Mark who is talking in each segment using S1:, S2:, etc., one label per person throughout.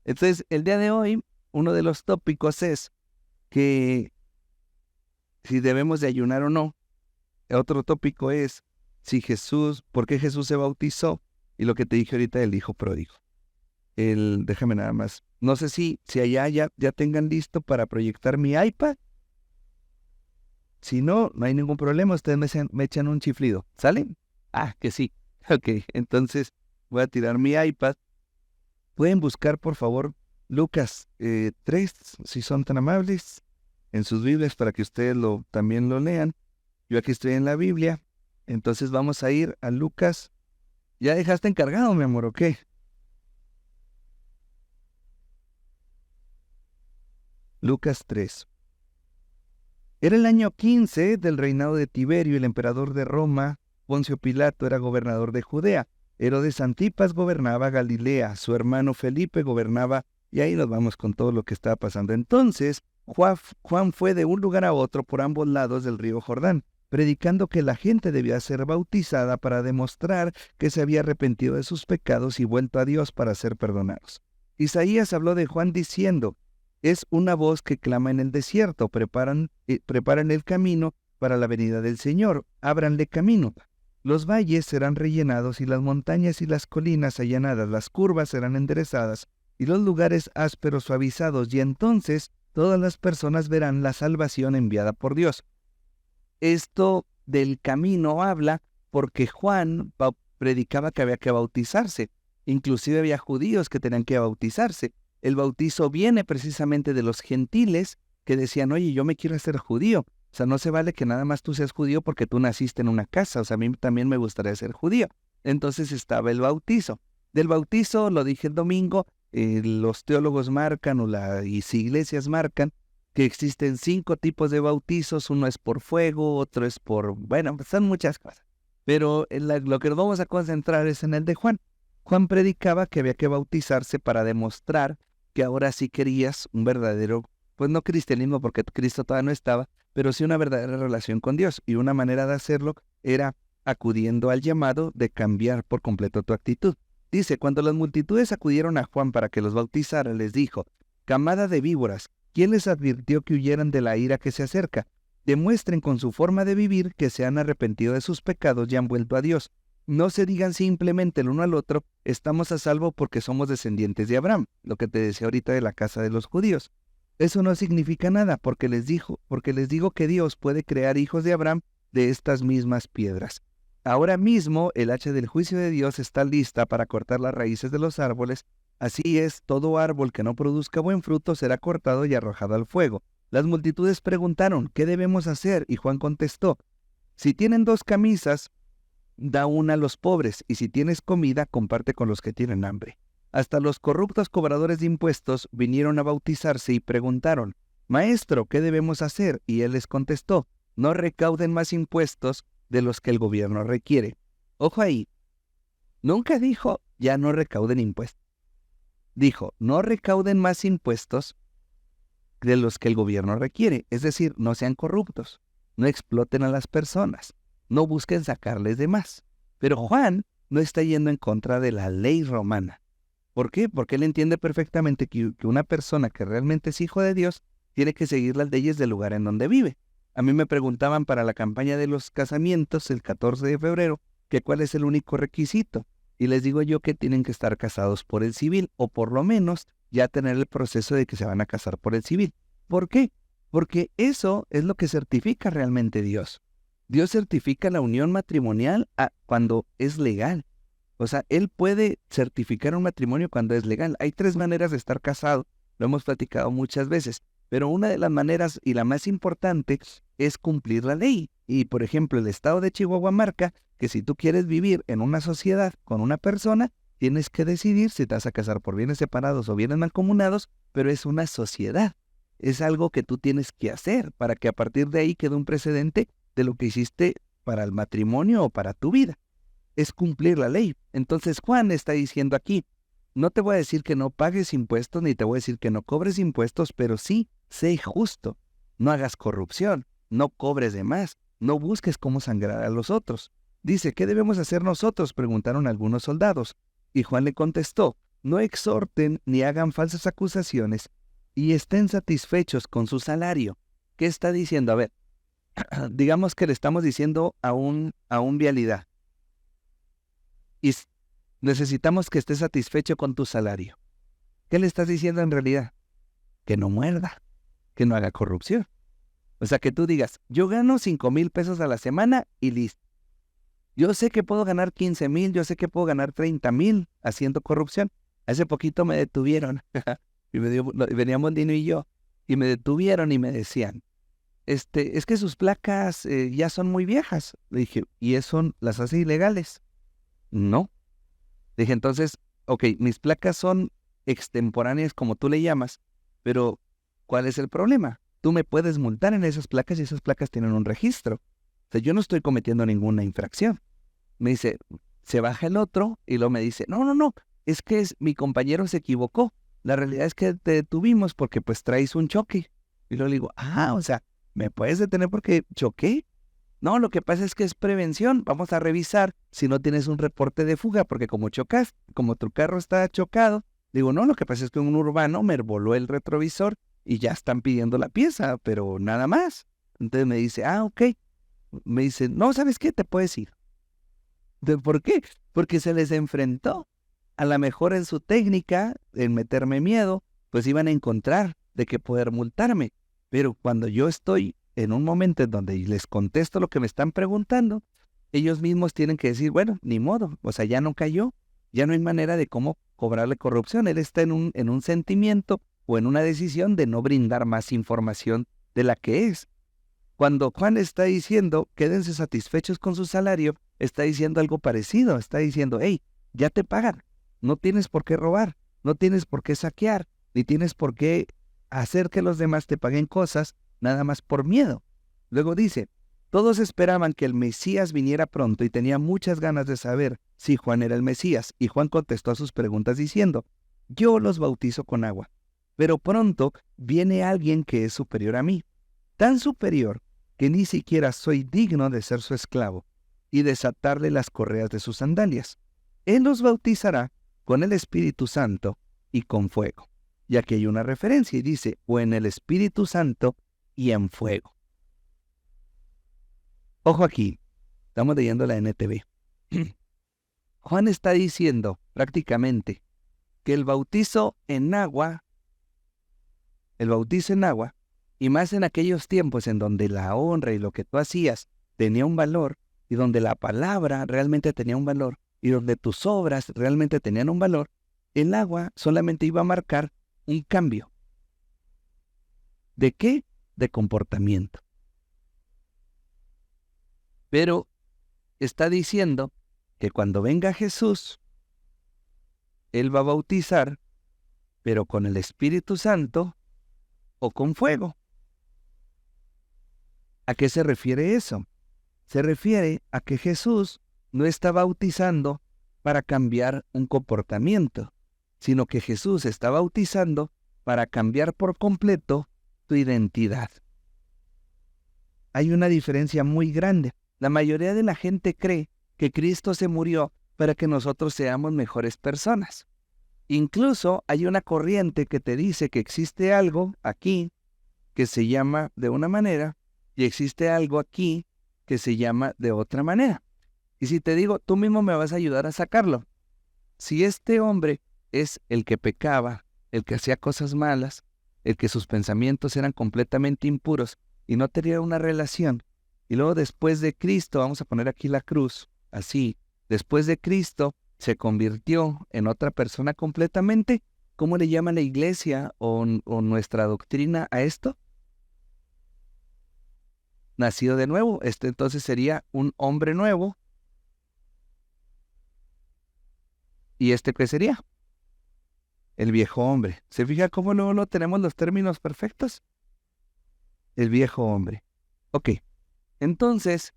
S1: Entonces, el día de hoy, uno de los tópicos es que si debemos de ayunar o no. Otro tópico es por qué Jesús se bautizó, y lo que te dije ahorita del hijo pródigo. Déjame nada más. No sé si allá ya tengan listo para proyectar mi iPad. Si no, no hay ningún problema. Ustedes me echan un chiflido. ¿Sale? Ah, que sí. Ok, entonces voy a tirar mi iPad. Pueden buscar, por favor, Lucas 3, si son tan amables, en sus Biblias para que ustedes también lo lean. Yo aquí estoy en la Biblia. Entonces vamos a ir a Lucas. ¿Ya dejaste encargado, mi amor, o qué? Lucas 3. Era el año 15 del reinado de Tiberio, el emperador de Roma. Poncio Pilato era gobernador de Judea. Herodes Antipas gobernaba Galilea. Su hermano Felipe gobernaba, y ahí nos vamos con todo lo que estaba pasando. Entonces, Juan fue de un lugar a otro por ambos lados del río Jordán, predicando que la gente debía ser bautizada para demostrar que se había arrepentido de sus pecados y vuelto a Dios para ser perdonados. Isaías habló de Juan diciendo: es una voz que clama en el desierto, preparan el camino para la venida del Señor, ábranle camino. Los valles serán rellenados y las montañas y las colinas allanadas, las curvas serán enderezadas y los lugares ásperos suavizados, y entonces todas las personas verán la salvación enviada por Dios. Esto del camino habla porque Juan predicaba que había que bautizarse. Inclusive había judíos que tenían que bautizarse. El bautizo viene precisamente de los gentiles que decían: oye, yo me quiero hacer judío. O sea, no se vale que nada más tú seas judío porque tú naciste en una casa. O sea, a mí también me gustaría ser judío. Entonces estaba el bautizo. Del bautizo, lo dije el domingo, los teólogos marcan o las iglesias marcan que existen 5 tipos de bautizos. Uno es por fuego, otro es bueno, son muchas cosas. Pero lo que nos vamos a concentrar es en el de Juan. Juan predicaba que había que bautizarse para demostrar que ahora sí querías un verdadero, pues no cristianismo porque Cristo todavía no estaba, pero sí una verdadera relación con Dios. Y una manera de hacerlo era acudiendo al llamado de cambiar por completo tu actitud. Dice: cuando las multitudes acudieron a Juan para que los bautizara, les dijo: camada de víboras, ¿quién les advirtió que huyeran de la ira que se acerca? Demuestren con su forma de vivir que se han arrepentido de sus pecados y han vuelto a Dios. No se digan simplemente el uno al otro: estamos a salvo porque somos descendientes de Abraham, lo que te decía ahorita de la casa de los judíos. Eso no significa nada, porque les digo que Dios puede crear hijos de Abraham de estas mismas piedras. Ahora mismo el hacha del juicio de Dios está lista para cortar las raíces de los árboles. Así es, todo árbol que no produzca buen fruto será cortado y arrojado al fuego. Las multitudes preguntaron: ¿qué debemos hacer? Y Juan contestó: si tienen 2 camisas, da una a los pobres, y si tienes comida, comparte con los que tienen hambre. Hasta los corruptos cobradores de impuestos vinieron a bautizarse y preguntaron: Maestro, ¿qué debemos hacer? Y él les contestó: no recauden más impuestos de los que el gobierno requiere. Ojo ahí, nunca dijo: ya no recauden impuestos. Dijo: no recauden más impuestos de los que el gobierno requiere. Es decir, no sean corruptos, no exploten a las personas, no busquen sacarles de más. Pero Juan no está yendo en contra de la ley romana. ¿Por qué? Porque él entiende perfectamente que una persona que realmente es hijo de Dios tiene que seguir las leyes del lugar en donde vive. A mí me preguntaban para la campaña de los casamientos el 14 de febrero que cuál es el único requisito. Y les digo yo que tienen que estar casados por el civil, o por lo menos ya tener el proceso de que se van a casar por el civil. ¿Por qué? Porque eso es lo que certifica realmente Dios. Dios certifica la unión matrimonial cuando es legal. O sea, Él puede certificar un matrimonio cuando es legal. Hay 3 maneras de estar casado, lo hemos platicado muchas veces, pero una de las maneras y la más importante es cumplir la ley. Y por ejemplo, el estado de Chihuahua marca que si tú quieres vivir en una sociedad con una persona, tienes que decidir si te vas a casar por bienes separados o bienes mancomunados, pero es una sociedad. Es algo que tú tienes que hacer para que a partir de ahí quede un precedente de lo que hiciste para el matrimonio o para tu vida. Es cumplir la ley. Entonces Juan está diciendo aquí: no te voy a decir que no pagues impuestos, ni te voy a decir que no cobres impuestos, pero sí, sé justo. No hagas corrupción, no cobres de más, no busques cómo sangrar a los otros. Dice: ¿qué debemos hacer nosotros?, preguntaron algunos soldados. Y Juan le contestó: no exhorten ni hagan falsas acusaciones y estén satisfechos con su salario. ¿Qué está diciendo? A ver, digamos que le estamos diciendo a un vialidad y necesitamos que esté satisfecho con tu salario. ¿Qué le estás diciendo en realidad? Que no muerda, que no haga corrupción. O sea, que tú digas, yo gano 5,000 pesos a la semana y listo. Yo sé que puedo ganar 15,000, yo sé que puedo ganar 30,000 haciendo corrupción. Hace poquito me detuvieron, y veníamos Dino y yo, y me detuvieron y me decían, es que sus placas ya son muy viejas. Le dije, ¿y eso las hace ilegales? No. Dije, entonces, ok, mis placas son extemporáneas como tú le llamas, pero ¿cuál es el problema? Tú me puedes multar en esas placas y esas placas tienen un registro. O sea, yo no estoy cometiendo ninguna infracción. Me dice, se baja el otro y luego me dice, no, es que mi compañero se equivocó. La realidad es que te detuvimos porque pues traes un choque. Y luego le digo, o sea, ¿me puedes detener porque choqué? No, lo que pasa es que es prevención. Vamos a revisar si no tienes un reporte de fuga, porque como chocas, como tu carro está chocado, digo, no, lo que pasa es que un urbano me voló el retrovisor y ya están pidiendo la pieza, pero nada más. Entonces me dice, ok. Me dice, no, ¿sabes qué? Te puedes ir. ¿Por qué? Porque se les enfrentó. A lo mejor en su técnica, en meterme miedo, pues iban a encontrar de qué poder multarme. Pero cuando yo estoy en un momento en donde les contesto lo que me están preguntando, ellos mismos tienen que decir, bueno, ni modo, o sea, ya no cayó, ya no hay manera de cómo cobrarle corrupción. Él está en un sentimiento o en una decisión de no brindar más información de la que es. Cuando Juan está diciendo, quédense satisfechos con su salario, está diciendo algo parecido, está diciendo, hey, ya te pagan, no tienes por qué robar, no tienes por qué saquear, ni tienes por qué hacer que los demás te paguen cosas nada más por miedo. Luego dice, todos esperaban que el Mesías viniera pronto y tenía muchas ganas de saber si Juan era el Mesías, y Juan contestó a sus preguntas diciendo, yo los bautizo con agua, pero pronto viene alguien que es superior a mí, tan superior que ni siquiera soy digno de ser su esclavo y desatarle las correas de sus sandalias. Él los bautizará con el Espíritu Santo y con fuego. Y aquí hay una referencia y dice, o en el Espíritu Santo y en fuego. Ojo aquí, estamos leyendo la NTV. Juan está diciendo prácticamente que el bautizo en agua, y más en aquellos tiempos en donde la honra y lo que tú hacías tenía un valor, y donde la palabra realmente tenía un valor, y donde tus obras realmente tenían un valor, el agua solamente iba a marcar un cambio. ¿De qué? De comportamiento. Pero está diciendo que cuando venga Jesús, Él va a bautizar, pero con el Espíritu Santo o con fuego. ¿A qué se refiere eso? Se refiere a que Jesús no está bautizando para cambiar un comportamiento, sino que Jesús está bautizando para cambiar por completo tu identidad. Hay una diferencia muy grande. La mayoría de la gente cree que Cristo se murió para que nosotros seamos mejores personas. Incluso hay una corriente que te dice que existe algo aquí que se llama de una manera y existe algo aquí que se llama de otra manera. Y si te digo, tú mismo me vas a ayudar a sacarlo. Si este hombre es el que pecaba, el que hacía cosas malas, el que sus pensamientos eran completamente impuros y no tenía una relación, y luego después de Cristo, vamos a poner aquí la cruz, así, después de Cristo se convirtió en otra persona completamente, ¿cómo le llama la iglesia o nuestra doctrina a esto? Nacido de nuevo. Entonces sería un hombre nuevo. ¿Y qué sería? El viejo hombre. ¿Se fija cómo luego no tenemos los términos perfectos? El viejo hombre. Ok. Entonces,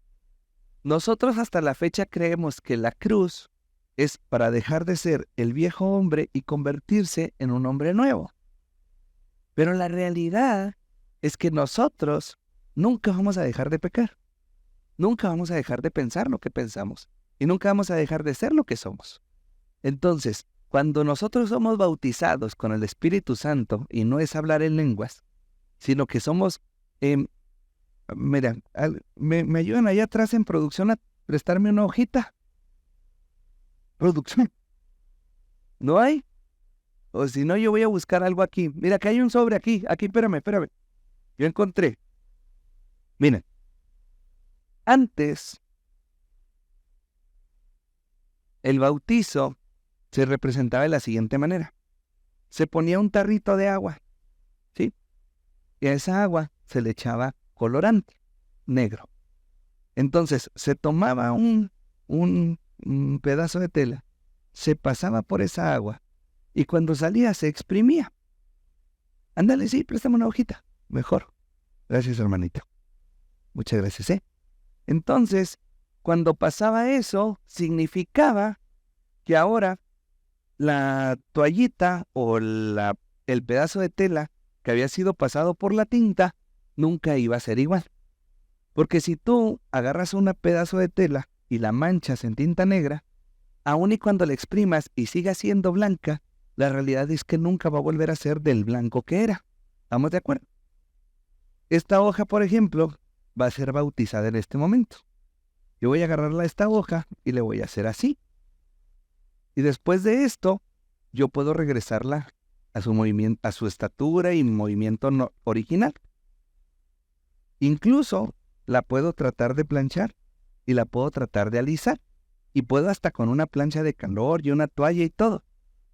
S1: nosotros hasta la fecha creemos que la cruz es para dejar de ser el viejo hombre y convertirse en un hombre nuevo. Pero la realidad es que nosotros nunca vamos a dejar de pecar. Nunca vamos a dejar de pensar lo que pensamos. Y nunca vamos a dejar de ser lo que somos. Entonces, Cuando nosotros somos bautizados con el Espíritu Santo, y no es hablar en lenguas, sino que somos, mira, me ayudan allá atrás en producción a prestarme una hojita. Producción. ¿No hay? O si no, yo voy a buscar algo aquí. Mira, que hay un sobre aquí. Aquí, espérame. Yo encontré. Miren. Antes, el bautizo se representaba de la siguiente manera. Se ponía un tarrito de agua, ¿sí? Y a esa agua se le echaba colorante negro. Entonces, se tomaba un pedazo de tela, se pasaba por esa agua, y cuando salía se exprimía. Ándale, sí, préstame una hojita. Mejor. Gracias, hermanito. Muchas gracias, ¿eh? Entonces, cuando pasaba eso, significaba que ahora la toallita o el pedazo de tela que había sido pasado por la tinta nunca iba a ser igual. Porque si tú agarras un pedazo de tela y la manchas en tinta negra, aun y cuando la exprimas y siga siendo blanca, la realidad es que nunca va a volver a ser del blanco que era. ¿Estamos de acuerdo? Esta hoja, por ejemplo, va a ser bautizada en este momento. Yo voy a agarrarla a esta hoja y le voy a hacer así. Y después de esto, yo puedo regresarla a su movimiento, a su estatura y movimiento original. Incluso la puedo tratar de planchar y la puedo tratar de alisar. Y puedo hasta con una plancha de calor y una toalla y todo.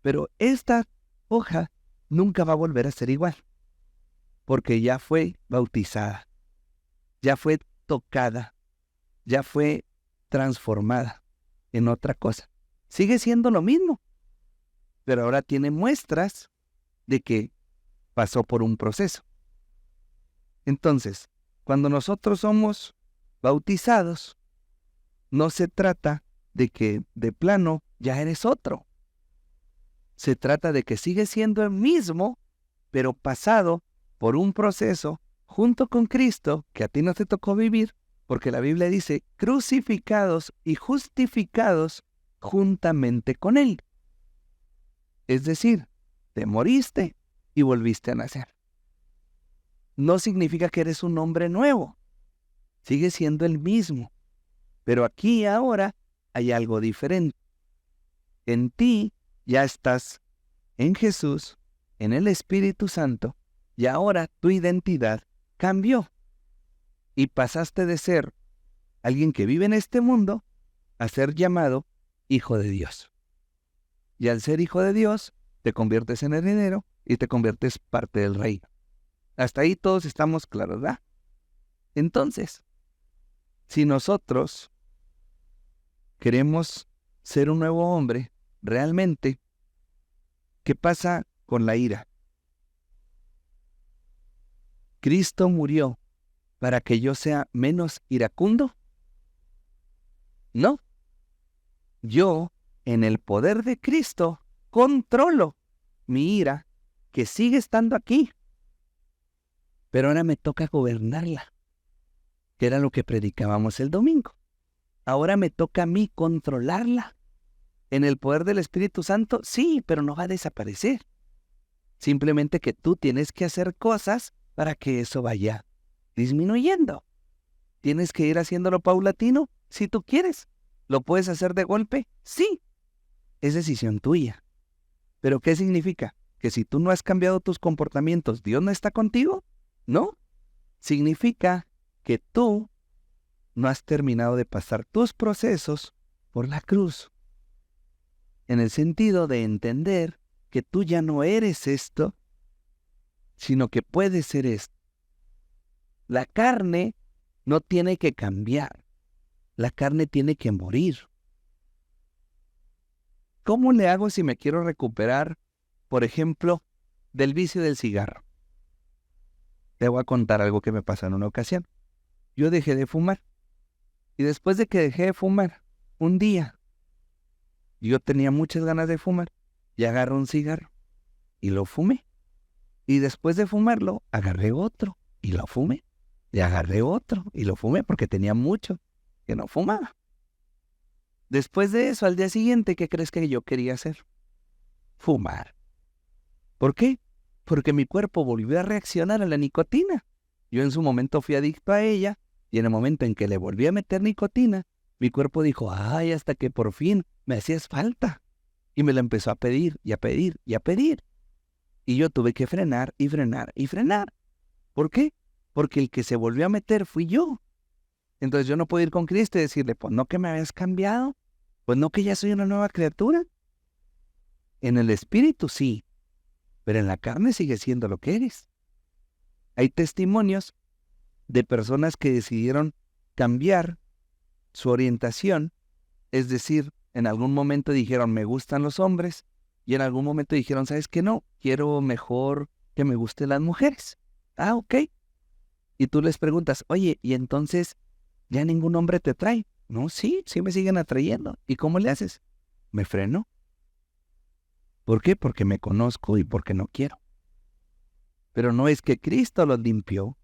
S1: Pero esta hoja nunca va a volver a ser igual. Porque ya fue bautizada, ya fue tocada, ya fue transformada en otra cosa. Sigue siendo lo mismo, pero ahora tiene muestras de que pasó por un proceso. Entonces, cuando nosotros somos bautizados, no se trata de que de plano ya eres otro. Se trata de que sigues siendo el mismo, pero pasado por un proceso junto con Cristo que a ti no te tocó vivir, porque la Biblia dice crucificados y justificados juntamente con Él. Es decir, te moriste y volviste a nacer. No significa que eres un hombre nuevo. Sigues siendo el mismo. Pero aquí ahora hay algo diferente. En ti ya estás en Jesús, en el Espíritu Santo, y ahora tu identidad cambió. Y pasaste de ser alguien que vive en este mundo a ser llamado hijo de Dios. Y al ser hijo de Dios, te conviertes en heredero y te conviertes parte del reino. Hasta ahí todos estamos claros, ¿verdad? Entonces, si nosotros queremos ser un nuevo hombre, realmente, ¿qué pasa con la ira? ¿Cristo murió para que yo sea menos iracundo? No. Yo, en el poder de Cristo, controlo mi ira, que sigue estando aquí. Pero ahora me toca gobernarla, que era lo que predicábamos el domingo. Ahora me toca a mí controlarla. En el poder del Espíritu Santo, sí, pero no va a desaparecer. Simplemente que tú tienes que hacer cosas para que eso vaya disminuyendo. ¿Tienes que ir haciéndolo paulatino? Si tú quieres. ¿Lo puedes hacer de golpe? Sí. Es decisión tuya. ¿Pero qué significa? ¿Que si tú no has cambiado tus comportamientos, Dios no está contigo? No. Significa que tú no has terminado de pasar tus procesos por la cruz. En el sentido de entender que tú ya no eres esto, sino que puedes ser esto. La carne no tiene que cambiar. La carne tiene que morir. ¿Cómo le hago si me quiero recuperar, por ejemplo, del vicio del cigarro? Te voy a contar algo que me pasó en una ocasión. Yo dejé de fumar. Y después de que dejé de fumar, un día, yo tenía muchas ganas de fumar y agarré un cigarro y lo fumé. Y después de fumarlo, agarré otro y lo fumé. Y agarré otro y lo fumé porque tenía mucho que no fumaba. Después de eso, al día siguiente, ¿qué crees que yo quería hacer? fumar. ¿Por qué? Porque mi cuerpo volvió a reaccionar a la nicotina. Yo en su momento fui adicto a ella, y en el momento en que le volví a meter nicotina, mi cuerpo dijo, ay, hasta que por fin me hacías falta. Y me la empezó a pedir, y a pedir, y a pedir. Y yo tuve que frenar, y frenar, y frenar. ¿Por qué? Porque el que se volvió a meter fui yo. Entonces yo no puedo ir con Cristo y decirle, pues no que me habías cambiado, pues no que ya soy una nueva criatura. En el espíritu sí, pero en la carne sigue siendo lo que eres. Hay testimonios de personas que decidieron cambiar su orientación, es decir, en algún momento dijeron, me gustan los hombres, y en algún momento dijeron, ¿sabes qué? No, quiero mejor que me gusten las mujeres. Ah, ok. Y tú les preguntas, oye, ¿y entonces ya ningún hombre te atrae? No, sí me siguen atrayendo. ¿Y cómo le haces? Me freno. ¿Por qué? Porque me conozco y porque no quiero. Pero no es que Cristo los limpió,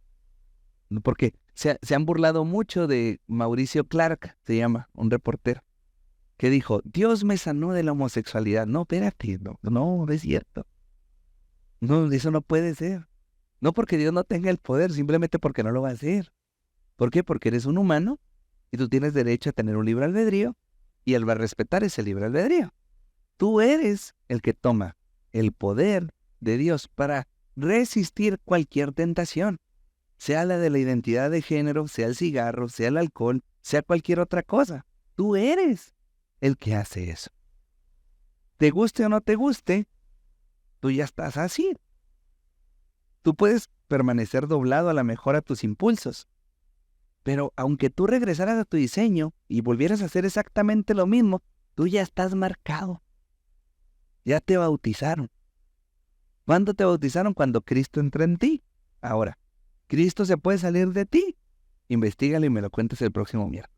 S1: porque se han burlado mucho de Mauricio Clark, se llama, un reportero, que dijo, Dios me sanó de la homosexualidad. No, espérate, no es cierto. No, eso no puede ser. No porque Dios no tenga el poder, simplemente porque no lo va a hacer. ¿Por qué? Porque eres un humano y tú tienes derecho a tener un libre albedrío y Él va a respetar ese libre albedrío. Tú eres el que toma el poder de Dios para resistir cualquier tentación, sea la de la identidad de género, sea el cigarro, sea el alcohol, sea cualquier otra cosa. Tú eres el que hace eso. Te guste o no te guste, tú ya estás así. Tú puedes permanecer doblado a la mejor a tus impulsos, pero aunque tú regresaras a tu diseño y volvieras a hacer exactamente lo mismo, tú ya estás marcado. Ya te bautizaron. ¿Cuándo te bautizaron? Cuando Cristo entra en ti. Ahora, ¿Cristo se puede salir de ti? Investígalo y me lo cuentes el próximo miércoles.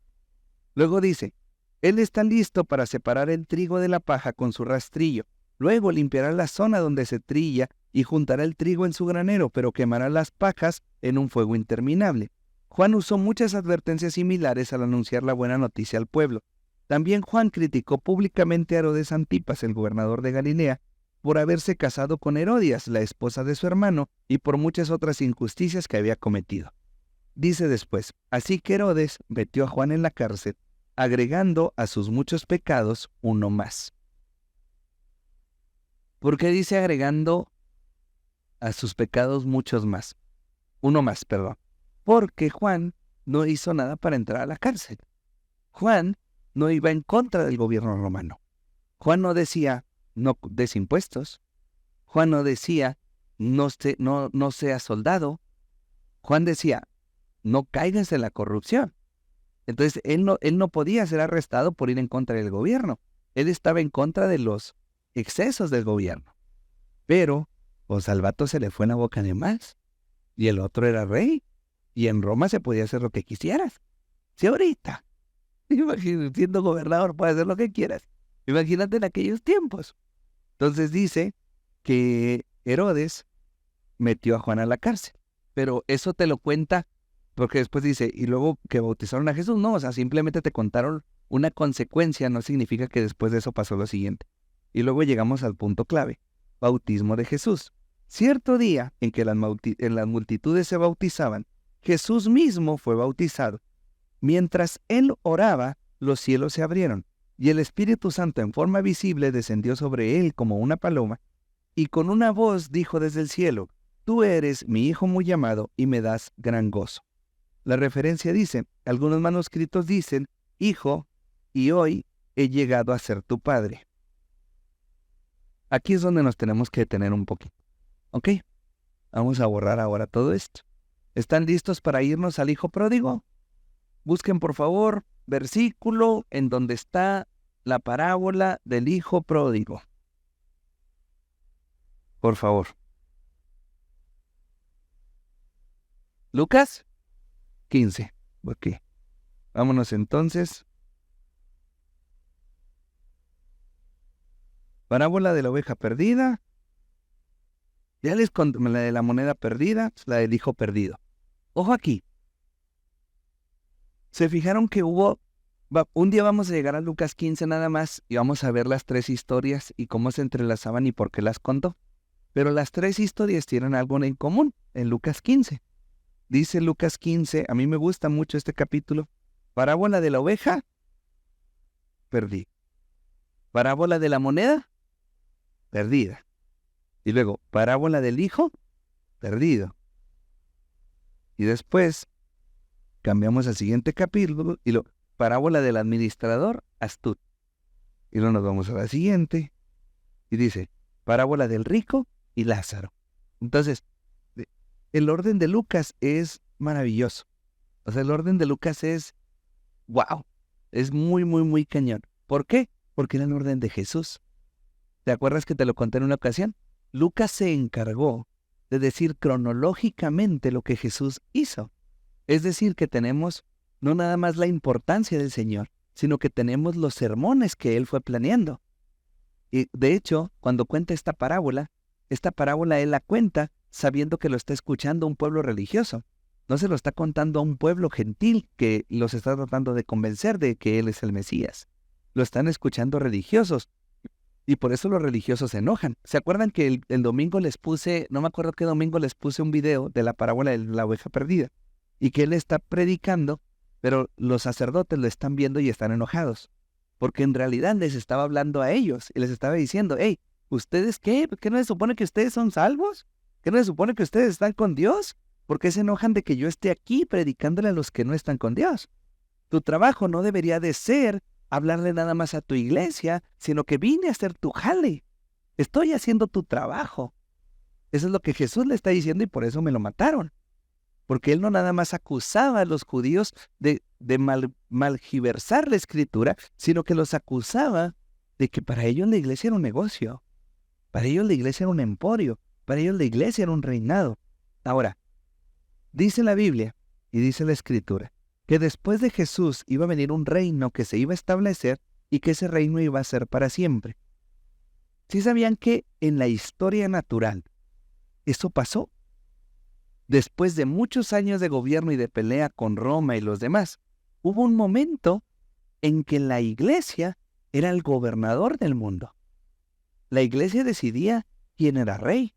S1: Luego dice, Él está listo para separar el trigo de la paja con su rastrillo. Luego limpiará la zona donde se trilla y juntará el trigo en su granero, pero quemará las pajas en un fuego interminable. Juan usó muchas advertencias similares al anunciar la buena noticia al pueblo. También Juan criticó públicamente a Herodes Antipas, el gobernador de Galilea, por haberse casado con Herodias, la esposa de su hermano, y por muchas otras injusticias que había cometido. Dice después, así que Herodes metió a Juan en la cárcel, agregando a sus muchos pecados uno más. ¿Por qué dice agregando a sus pecados muchos más? Uno más, perdón. Porque Juan no hizo nada para entrar a la cárcel. Juan no iba en contra del gobierno romano. Juan no decía, no des impuestos. Juan no decía, no seas soldado. Juan decía, no caigas en la corrupción. Entonces, él no podía ser arrestado por ir en contra del gobierno. Él estaba en contra de los excesos del gobierno. Pero, pues al vato se le fue en la boca de más. Y el otro era rey. Y en Roma se podía hacer lo que quisieras. Si ahorita, imagínate, siendo gobernador, puedes hacer lo que quieras. Imagínate en aquellos tiempos. Entonces dice que Herodes metió a Juan a la cárcel. Pero eso te lo cuenta porque después dice, y luego que bautizaron a Jesús. No, o sea, simplemente te contaron una consecuencia, no significa que después de eso pasó lo siguiente. Y luego llegamos al punto clave, bautismo de Jesús. Cierto día en que en las multitudes se bautizaban, Jesús mismo fue bautizado. Mientras él oraba, los cielos se abrieron, y el Espíritu Santo en forma visible descendió sobre él como una paloma, y con una voz dijo desde el cielo, tú eres mi Hijo muy amado, y me das gran gozo. La referencia dice, algunos manuscritos dicen, Hijo, y hoy he llegado a ser tu Padre. Aquí es donde nos tenemos que detener un poquito. ¿Ok? Vamos a borrar ahora todo esto. ¿Están listos para irnos al Hijo Pródigo? Busquen por favor versículo en donde está la parábola del Hijo Pródigo. Por favor. Lucas 15. Ok. Vámonos entonces. Parábola de la oveja perdida. Ya les conté la de la moneda perdida, la del hijo perdido. Ojo aquí. ¿Se fijaron que hubo Un día vamos a llegar a Lucas 15 nada más y vamos a ver las tres historias y cómo se entrelazaban y por qué las contó. Pero las tres historias tienen algo en común en Lucas 15. Dice Lucas 15, a mí me gusta mucho este capítulo, parábola de la oveja, perdí. Parábola de la moneda, perdida. Y luego, parábola del hijo, perdido. Y después, cambiamos al siguiente capítulo y parábola del administrador, astuto. Y luego nos vamos a la siguiente y dice, parábola del rico y Lázaro. Entonces, el orden de Lucas es maravilloso. O sea, el orden de Lucas es, wow, es muy, muy, muy cañón. ¿Por qué? Porque era el orden de Jesús. ¿Te acuerdas que te lo conté en una ocasión? Lucas se encargó de decir cronológicamente lo que Jesús hizo. Es decir, que tenemos no nada más la importancia del Señor, sino que tenemos los sermones que Él fue planeando. Y de hecho, cuando cuenta esta parábola Él la cuenta sabiendo que lo está escuchando un pueblo religioso. No se lo está contando a un pueblo gentil que los está tratando de convencer de que Él es el Mesías. Lo están escuchando religiosos. Y por eso los religiosos se enojan. ¿Se acuerdan que el domingo les puse, no me acuerdo qué domingo les puse un video de la parábola de la oveja perdida? Y que Él está predicando, pero los sacerdotes lo están viendo y están enojados. Porque en realidad les estaba hablando a ellos y les estaba diciendo, hey, ¿ustedes qué? ¿Qué no se supone que ustedes son salvos? ¿Qué no se supone que ustedes están con Dios? ¿Por qué se enojan de que yo esté aquí predicándole a los que no están con Dios? Tu trabajo no debería de ser hablarle nada más a tu iglesia, sino que vine a hacer tu jale. Estoy haciendo tu trabajo. Eso es lo que Jesús le está diciendo y por eso me lo mataron. Porque Él no nada más acusaba a los judíos de malgiversar la Escritura, sino que los acusaba de que para ellos la iglesia era un negocio. Para ellos la iglesia era un emporio. Para ellos la iglesia era un reinado. Ahora, dice la Biblia y dice la Escritura que después de Jesús iba a venir un reino que se iba a establecer y que ese reino iba a ser para siempre. ¿Sí sabían que en la historia natural eso pasó? Después de muchos años de gobierno y de pelea con Roma y los demás, hubo un momento en que la iglesia era el gobernador del mundo. La iglesia decidía quién era rey.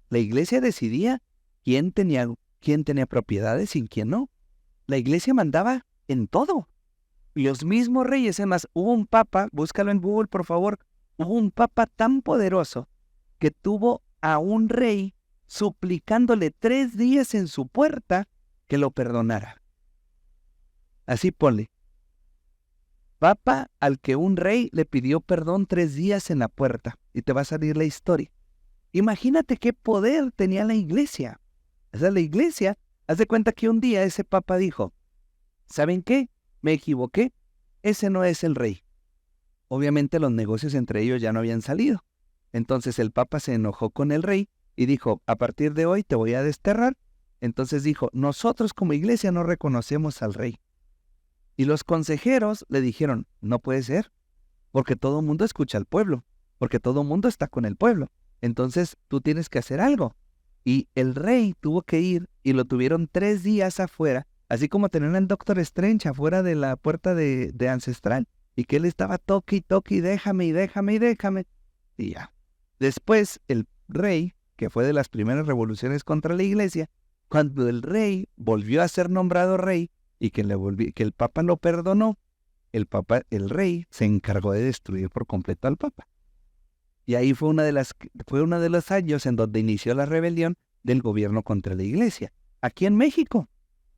S1: La iglesia decidía quién tenía propiedades y quién no. La iglesia mandaba en todo. Los mismos reyes, además, hubo un papa, búscalo en Google por favor, hubo un papa tan poderoso que tuvo a un rey suplicándole 3 días en su puerta que lo perdonara. Así ponle. Papa al que un rey le pidió perdón 3 días en la puerta y te va a salir la historia. Imagínate qué poder tenía la iglesia. O sea, la iglesia, haz de cuenta que un día ese papa dijo, ¿saben qué? Me equivoqué, ese no es el rey. Obviamente los negocios entre ellos ya no habían salido. Entonces el papa se enojó con el rey y dijo, a partir de hoy te voy a desterrar. Entonces dijo, nosotros como iglesia no reconocemos al rey. Y los consejeros le dijeron, no puede ser, porque todo el mundo escucha al pueblo, porque todo el mundo está con el pueblo. Entonces tú tienes que hacer algo. Y el rey tuvo que ir y lo tuvieron 3 días afuera, así como tenían al Doctor Strange afuera de la puerta de Ancestral. Y que él estaba toque y toque y déjame y déjame y déjame. Y ya. Después el rey, que fue de las primeras revoluciones contra la iglesia, cuando el rey volvió a ser nombrado rey y que el papa lo perdonó, el rey se encargó de destruir por completo al papa. Y ahí fue uno de los años en donde inició la rebelión del gobierno contra la iglesia. Aquí en México,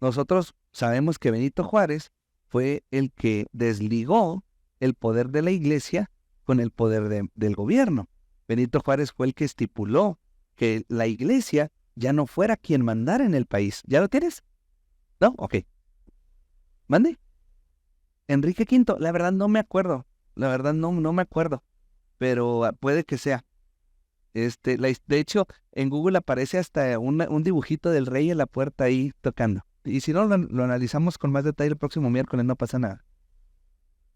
S1: nosotros sabemos que Benito Juárez fue el que desligó el poder de la iglesia con el poder del gobierno. Benito Juárez fue el que estipuló que la iglesia ya no fuera quien mandara en el país. ¿Ya lo tienes? ¿No? Ok. ¿Mande? Enrique V, la verdad no me acuerdo. La verdad no me acuerdo. Pero puede que sea. De hecho, en Google aparece hasta un dibujito del rey en la puerta ahí tocando. Y si no, lo analizamos con más detalle el próximo miércoles, no pasa nada.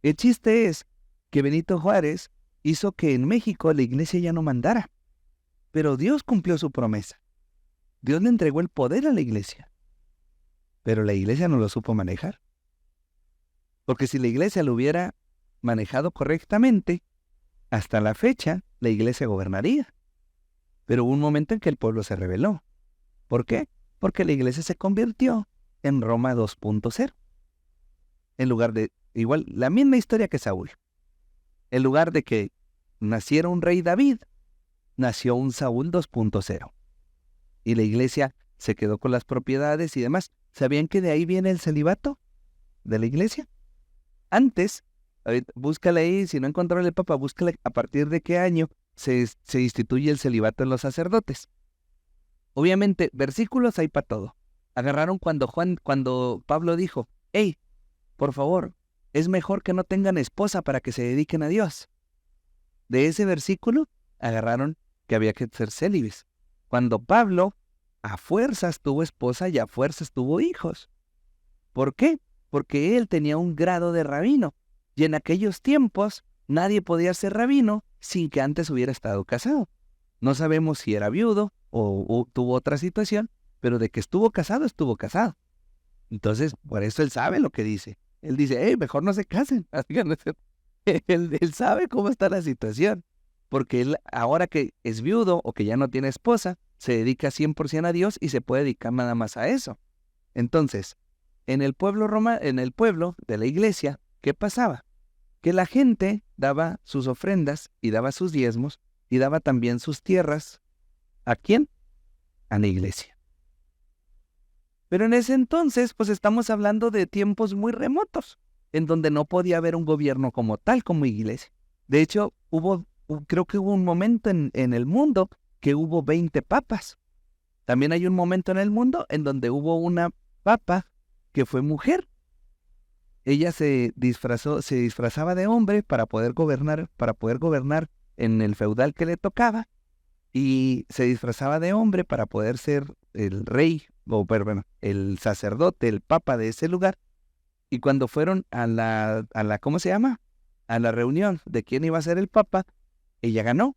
S1: El chiste es que Benito Juárez hizo que en México la iglesia ya no mandara. Pero Dios cumplió su promesa. Dios le entregó el poder a la iglesia. Pero la iglesia no lo supo manejar. Porque si la iglesia lo hubiera manejado correctamente, hasta la fecha la iglesia gobernaría. Pero hubo un momento en que el pueblo se rebeló. ¿Por qué? Porque la iglesia se convirtió en Roma 2.0. En lugar de, igual, la misma historia que Saúl. En lugar de que naciera un rey David, nació un Saúl 2.0. Y la iglesia se quedó con las propiedades y demás. ¿Sabían que de ahí viene el celibato de la iglesia? Antes, búscale ahí, si no encontraron el Papa, búscale a partir de qué año se instituye el celibato en los sacerdotes. Obviamente, versículos hay para todo. Agarraron cuando Pablo dijo, hey, por favor, es mejor que no tengan esposa para que se dediquen a Dios. De ese versículo agarraron que había que ser célibes. Cuando Pablo a fuerzas tuvo esposa y a fuerzas tuvo hijos. ¿Por qué? Porque él tenía un grado de rabino. Y en aquellos tiempos nadie podía ser rabino sin que antes hubiera estado casado. No sabemos si era viudo o tuvo otra situación, pero de que estuvo casado, estuvo casado. Entonces, por eso él sabe lo que dice. Él dice, hey, mejor no se casen. Él sabe cómo está la situación. Porque él, ahora que es viudo o que ya no tiene esposa, se dedica 100% a Dios y se puede dedicar nada más a eso. Entonces, en el pueblo de la iglesia, ¿qué pasaba? Que la gente daba sus ofrendas y daba sus diezmos y daba también sus tierras. ¿A quién? A la iglesia. Pero en ese entonces, pues estamos hablando de tiempos muy remotos, en donde no podía haber un gobierno como tal, como iglesia. De hecho, creo que hubo un momento en el mundo que hubo 20 papas. También hay un momento en el mundo en donde hubo una papa que fue mujer. Ella se disfrazaba de hombre para poder gobernar en el feudal que le tocaba, y se disfrazaba de hombre para poder ser el rey, el sacerdote, el papa de ese lugar. Y cuando fueron a la ¿cómo se llama? A la reunión de quién iba a ser el papa, ella ganó.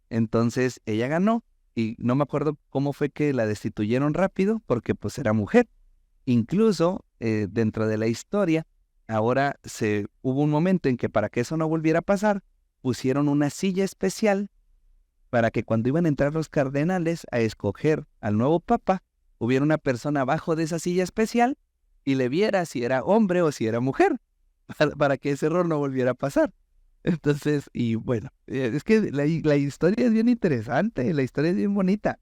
S1: Entonces ella ganó y no me acuerdo cómo fue que la destituyeron rápido porque pues era mujer. Incluso dentro de la historia, ahora hubo un momento en que para que eso no volviera a pasar, pusieron una silla especial para que cuando iban a entrar los cardenales a escoger al nuevo papa, hubiera una persona abajo de esa silla especial y le viera si era hombre o si era mujer, para que ese error no volviera a pasar. Entonces, y bueno, es que la historia es bien interesante, la historia es bien bonita.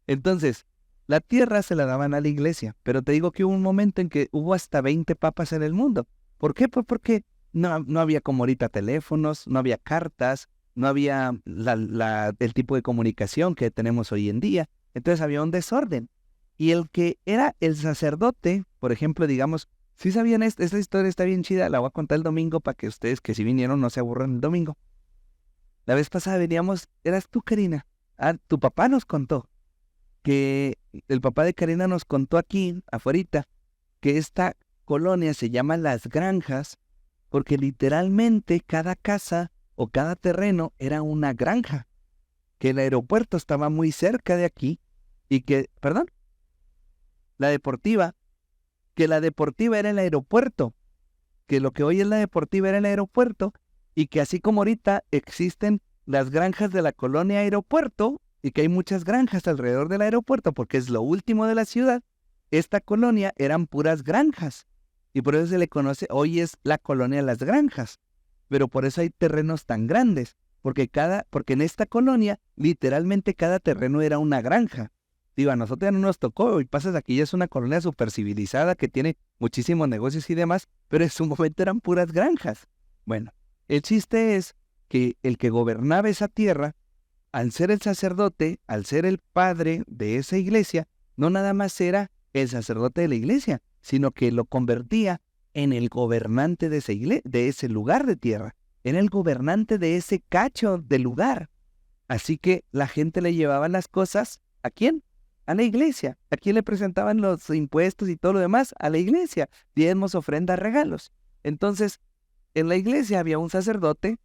S1: Entonces, la tierra se la daban a la iglesia, pero te digo que hubo un momento en que hubo hasta 20 papas en el mundo. ¿Por qué? Pues porque no había como ahorita teléfonos, no había cartas, no había el tipo de comunicación que tenemos hoy en día. Entonces había un desorden. Y el que era el sacerdote, por ejemplo, digamos, si sabían esta historia está bien chida, la voy a contar el domingo para que ustedes que si vinieron no se aburran el domingo. La vez pasada veníamos, eras tú, Karina. Tu papá nos contó que el papá de Karina nos contó aquí, afuerita, que esta colonia se llama Las Granjas porque literalmente cada casa o cada terreno era una granja, que el aeropuerto estaba muy cerca de aquí y que, perdón, la deportiva era el aeropuerto, que lo que hoy es la deportiva era el aeropuerto y que así como ahorita existen las granjas de la colonia aeropuerto y que hay muchas granjas alrededor del aeropuerto porque es lo último de la ciudad, esta colonia eran puras granjas y por eso se le conoce, hoy es la colonia Las Granjas, pero por eso hay terrenos tan grandes, porque en esta colonia literalmente cada terreno era una granja. Digo, a nosotros ya no nos tocó, y pasas aquí, ya es una colonia súper civilizada que tiene muchísimos negocios y demás, pero en su momento eran puras granjas. Bueno, el chiste es que el que gobernaba esa tierra, al ser el sacerdote, al ser el padre de esa iglesia, no nada más era el sacerdote de la iglesia, sino que lo convertía en el gobernante de ese lugar de tierra, en el gobernante de ese cacho de lugar. Así que la gente le llevaba las cosas, ¿a quién? A la iglesia. ¿A quién le presentaban los impuestos y todo lo demás? A la iglesia. Diezmos, ofrendas, regalos. Entonces, en la iglesia había un sacerdote,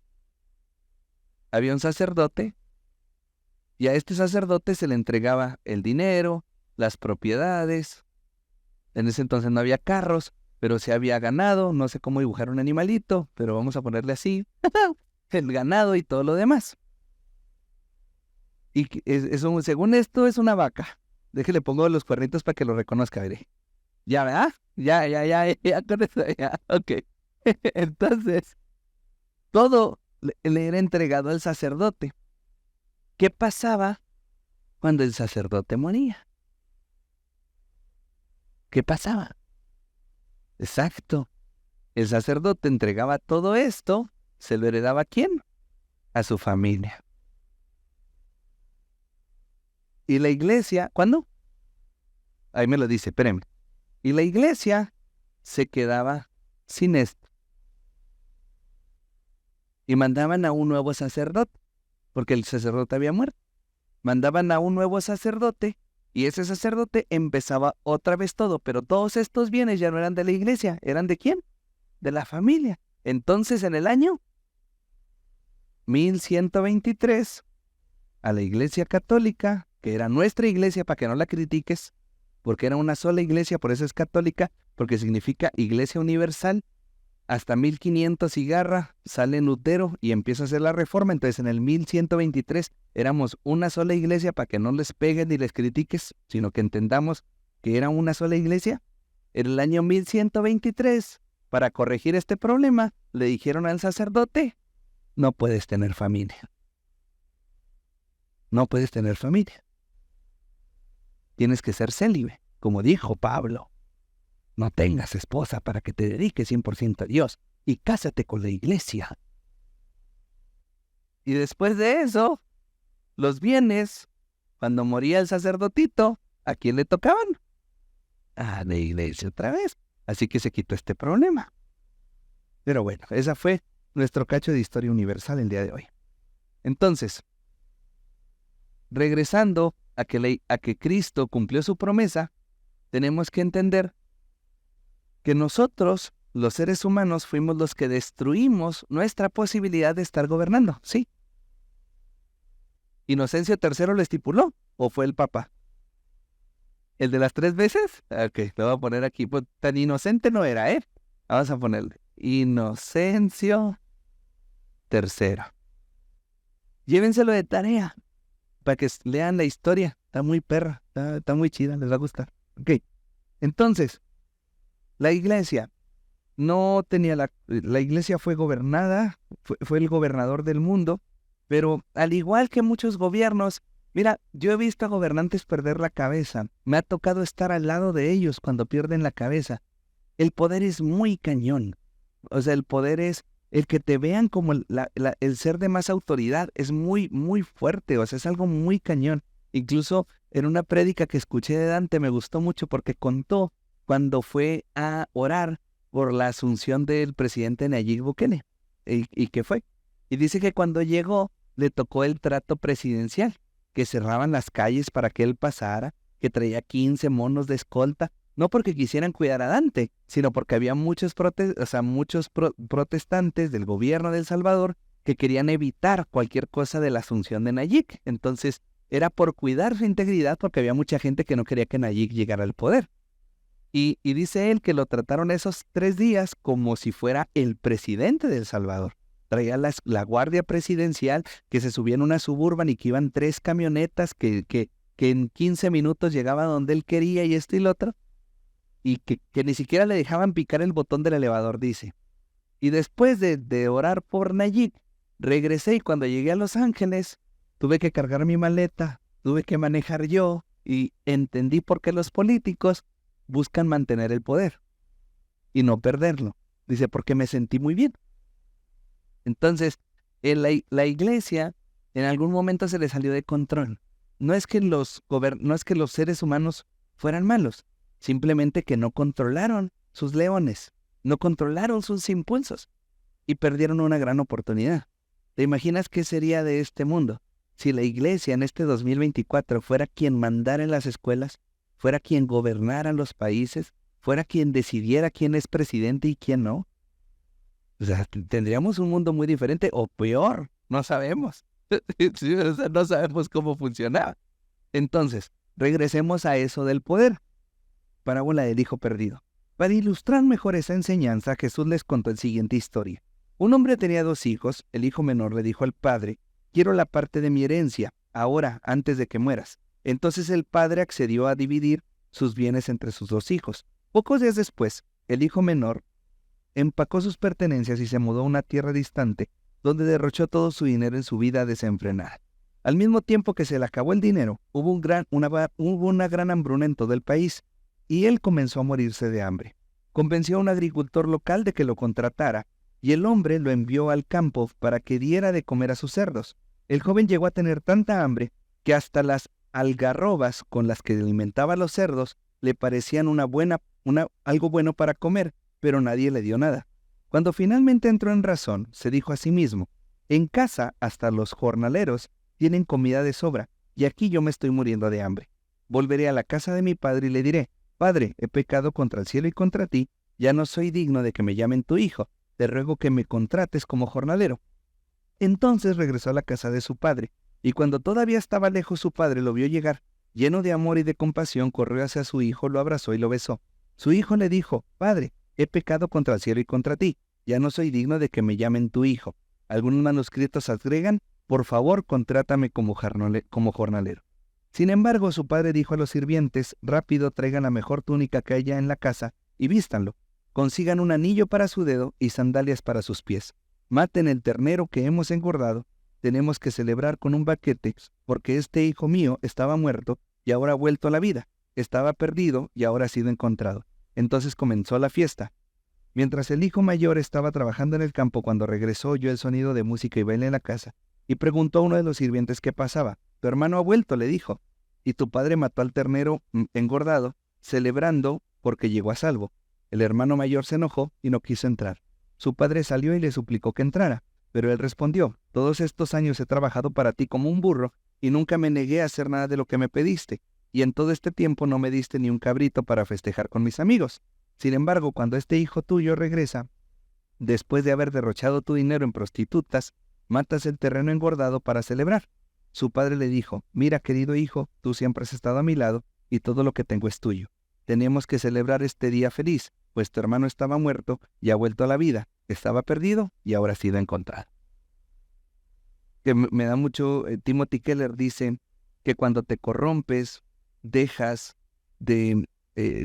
S1: y a este sacerdote se le entregaba el dinero, las propiedades. En ese entonces no había carros, pero sí había ganado, no sé cómo dibujar un animalito, pero vamos a ponerle así, el ganado y todo lo demás. Y según esto es una vaca. Déjale pongo los cuernitos para que lo reconozca, veré. Ya, ¿verdad? Ya, con eso, ya, ok. Entonces, todo le era entregado al sacerdote. ¿Qué pasaba cuando el sacerdote moría? ¿Qué pasaba? Exacto. El sacerdote entregaba todo esto, ¿se lo heredaba a quién? A su familia. Y la iglesia, ¿cuándo? Ahí me lo dice, espérenme. Y la iglesia se quedaba sin esto. Y mandaban a un nuevo sacerdote, porque el sacerdote había muerto. Mandaban a un nuevo sacerdote y ese sacerdote empezaba otra vez todo, pero todos estos bienes ya no eran de la iglesia, ¿eran de quién? De la familia. Entonces, en el año 1123, a la iglesia católica, que era nuestra iglesia, para que no la critiques, porque era una sola iglesia, por eso es católica, porque significa iglesia universal. Hasta 1500 y garra sale Lutero y empieza a hacer la reforma. Entonces en el 1123 éramos una sola iglesia, para que no les peguen ni les critiques, sino que entendamos que era una sola iglesia. En el año 1123, para corregir este problema, le dijeron al sacerdote: no puedes tener familia. No puedes tener familia. Tienes que ser célibe, como dijo Pablo. No tengas esposa para que te dediques 100% a Dios y cásate con la iglesia. Y después de eso, los bienes, cuando moría el sacerdotito, ¿a quién le tocaban? A la iglesia otra vez. Así que se quitó este problema. Pero bueno, esa fue nuestro cacho de historia universal el día de hoy. Entonces, regresando a que Cristo cumplió su promesa, tenemos que entender que nosotros, los seres humanos, fuimos los que destruimos nuestra posibilidad de estar gobernando, ¿sí? ¿Inocencio III lo estipuló o fue el Papa? ¿El de las 3 veces? Ok, lo voy a poner aquí. Pues, tan inocente no era, ¿eh? Vamos a ponerle Inocencio III. Llévenselo de tarea para que lean la historia. Está muy perra, está muy chida, les va a gustar. Ok, entonces, la iglesia no tenía la iglesia fue gobernada, fue el gobernador del mundo, pero al igual que muchos gobiernos, mira, yo he visto a gobernantes perder la cabeza, me ha tocado estar al lado de ellos cuando pierden la cabeza. El poder es muy cañón, o sea, el poder es, el que te vean como el ser de más autoridad es muy, muy fuerte, o sea, es algo muy cañón. Incluso en una prédica que escuché de Dante me gustó mucho porque contó cuando fue a orar por la asunción del presidente Nayib Bukele. ¿Y qué fue? Y dice que cuando llegó le tocó el trato presidencial, que cerraban las calles para que él pasara, que traía 15 monos de escolta, no porque quisieran cuidar a Dante, sino porque había muchos protestantes del gobierno de El Salvador que querían evitar cualquier cosa de la asunción de Nayib. Entonces era por cuidar su integridad, porque había mucha gente que no quería que Nayib llegara al poder. Y dice él que lo trataron esos 3 días como si fuera el presidente de El Salvador. Traía la guardia presidencial, que se subía en una Suburban y que iban 3 camionetas que en 15 minutos llegaba donde él quería y esto y lo otro. Y que ni siquiera le dejaban picar el botón del elevador, dice. Y después de orar por Nayib, regresé y cuando llegué a Los Ángeles, tuve que cargar mi maleta, tuve que manejar yo y entendí por qué los políticos buscan mantener el poder y no perderlo. Dice, porque me sentí muy bien. Entonces, la iglesia en algún momento se le salió de control. No es que los seres humanos fueran malos, simplemente que no controlaron sus leones, no controlaron sus impulsos y perdieron una gran oportunidad. ¿Te imaginas qué sería de este mundo si la iglesia en este 2024 fuera quien mandara en las escuelas, fuera quien gobernara los países, fuera quien decidiera quién es presidente y quién no? O sea, tendríamos un mundo muy diferente o peor, no sabemos. Sí, o sea, no sabemos cómo funcionaba. Entonces, regresemos a eso del poder. Parábola del hijo perdido. Para ilustrar mejor esa enseñanza, Jesús les contó la siguiente historia. Un hombre tenía 2 hijos. El hijo menor le dijo al padre: quiero la parte de mi herencia, ahora, antes de que mueras. Entonces el padre accedió a dividir sus bienes entre sus 2 hijos. Pocos días después, el hijo menor empacó sus pertenencias y se mudó a una tierra distante, donde derrochó todo su dinero en su vida desenfrenada. Al mismo tiempo que se le acabó el dinero, hubo una gran hambruna en todo el país, y él comenzó a morirse de hambre. Convenció a un agricultor local de que lo contratara, y el hombre lo envió al campo para que diera de comer a sus cerdos. El joven llegó a tener tanta hambre que hasta las algarrobas con las que alimentaba a los cerdos le parecían algo bueno para comer, pero nadie le dio nada. Cuando finalmente entró en razón, se dijo a sí mismo: en casa hasta los jornaleros tienen comida de sobra, y aquí yo me estoy muriendo de hambre. Volveré a la casa de mi padre y le diré: Padre, he pecado contra el cielo y contra ti, ya no soy digno de que me llamen tu hijo, te ruego que me contrates como jornalero. Entonces regresó a la casa de su padre, y cuando todavía estaba lejos su padre lo vio llegar. Lleno de amor y de compasión, corrió hacia su hijo, lo abrazó y lo besó. Su hijo le dijo: Padre, he pecado contra el cielo y contra ti, ya no soy digno de que me llamen tu hijo. Algunos manuscritos agregan: por favor, contrátame como jornalero. Sin embargo, su padre dijo a los sirvientes: rápido, traigan la mejor túnica que haya en la casa y vístanlo. Consigan un anillo para su dedo y sandalias para sus pies. Maten el ternero que hemos engordado. Tenemos que celebrar con un banquete, porque este hijo mío estaba muerto y ahora ha vuelto a la vida. Estaba perdido y ahora ha sido encontrado. Entonces comenzó la fiesta. Mientras el hijo mayor estaba trabajando en el campo, cuando regresó, oyó el sonido de música y baile en la casa, y preguntó a uno de los sirvientes qué pasaba. Tu hermano ha vuelto, le dijo, y tu padre mató al ternero engordado, celebrando porque llegó a salvo. El hermano mayor se enojó y no quiso entrar. Su padre salió y le suplicó que entrara, pero él respondió: todos estos años he trabajado para ti como un burro y nunca me negué a hacer nada de lo que me pediste, y en todo este tiempo no me diste ni un cabrito para festejar con mis amigos. Sin embargo, cuando este hijo tuyo regresa, después de haber derrochado tu dinero en prostitutas, matas el terreno engordado para celebrar. Su padre le dijo: mira, querido hijo, tú siempre has estado a mi lado y todo lo que tengo es tuyo. Tenemos que celebrar este día feliz, pues tu hermano estaba muerto y ha vuelto a la vida. Estaba perdido y ahora ha sido encontrado. Que me da mucho, Timothy Keller dice que cuando te corrompes,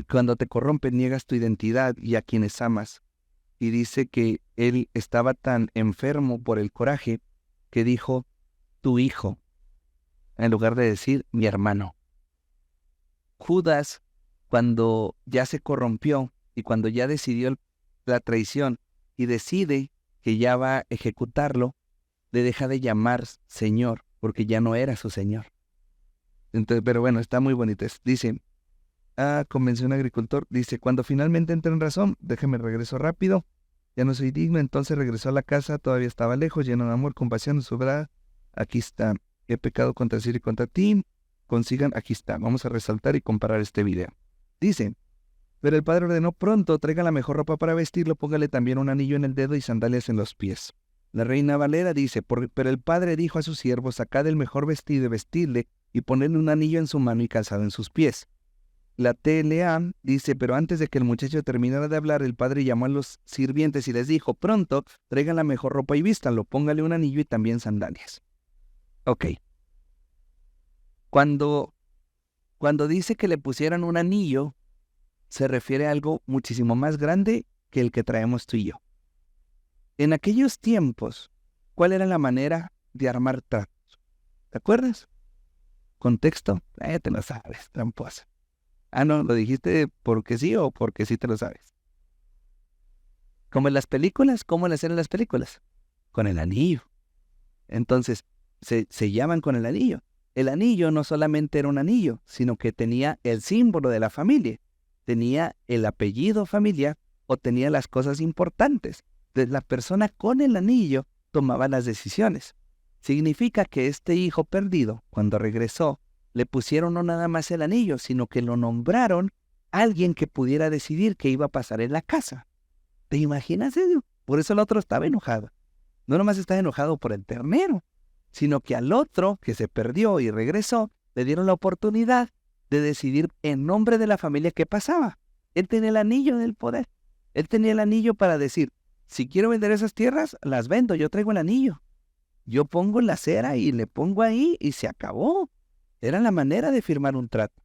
S1: cuando te corrompes, niegas tu identidad y a quienes amas. Y dice que él estaba tan enfermo por el coraje que dijo: tu hijo, en lugar de decir mi hermano. Judas, cuando ya se corrompió y cuando ya decidió la traición y decide que ya va a ejecutarlo, le deja de llamar Señor, porque ya no era su Señor. Entonces, pero bueno, está muy bonito. Dice, convenció a un agricultor, dice: cuando finalmente entré en razón, déjeme regreso rápido, ya no soy digno. Entonces regresó a la casa, todavía estaba lejos, lleno de amor, compasión, de su verdad. Aquí está: he pecado contra el cielo y contra ti. Consigan, aquí está. Vamos a resaltar y comparar este video. Dice: pero el padre ordenó: pronto, traiga la mejor ropa para vestirlo, póngale también un anillo en el dedo y sandalias en los pies. La Reina Valera dice: pero el padre dijo a sus siervos: sacad el mejor vestido y vestirle, y ponedle un anillo en su mano y calzado en sus pies. La TLA dice: pero antes de que el muchacho terminara de hablar, el padre llamó a los sirvientes y les dijo: pronto, traigan la mejor ropa y vístanlo, póngale un anillo y también sandalias. Ok. Cuando dice que le pusieran un anillo, se refiere a algo muchísimo más grande que el que traemos tú y yo. En aquellos tiempos, ¿cuál era la manera de armar tratos? ¿Te acuerdas? Contexto, te lo sabes, tramposa. No, ¿lo dijiste porque sí o porque sí te lo sabes? Como en las películas, ¿cómo le hacían en las películas? Con el anillo. Entonces, se llaman con el anillo. El anillo no solamente era un anillo, sino que tenía el símbolo de la familia, tenía el apellido familiar o tenía las cosas importantes. Entonces, la persona con el anillo tomaba las decisiones. Significa que este hijo perdido, cuando regresó, le pusieron no nada más el anillo, sino que lo nombraron alguien que pudiera decidir qué iba a pasar en la casa. ¿Te imaginas eso? Por eso el otro estaba enojado. No nomás estaba enojado por el ternero, sino que al otro, que se perdió y regresó, le dieron la oportunidad de decidir en nombre de la familia qué pasaba. Él tenía el anillo del poder. Él tenía el anillo para decir, si quiero vender esas tierras, las vendo, yo traigo el anillo. Yo pongo la cera y le pongo ahí y se acabó. Era la manera de firmar un trato.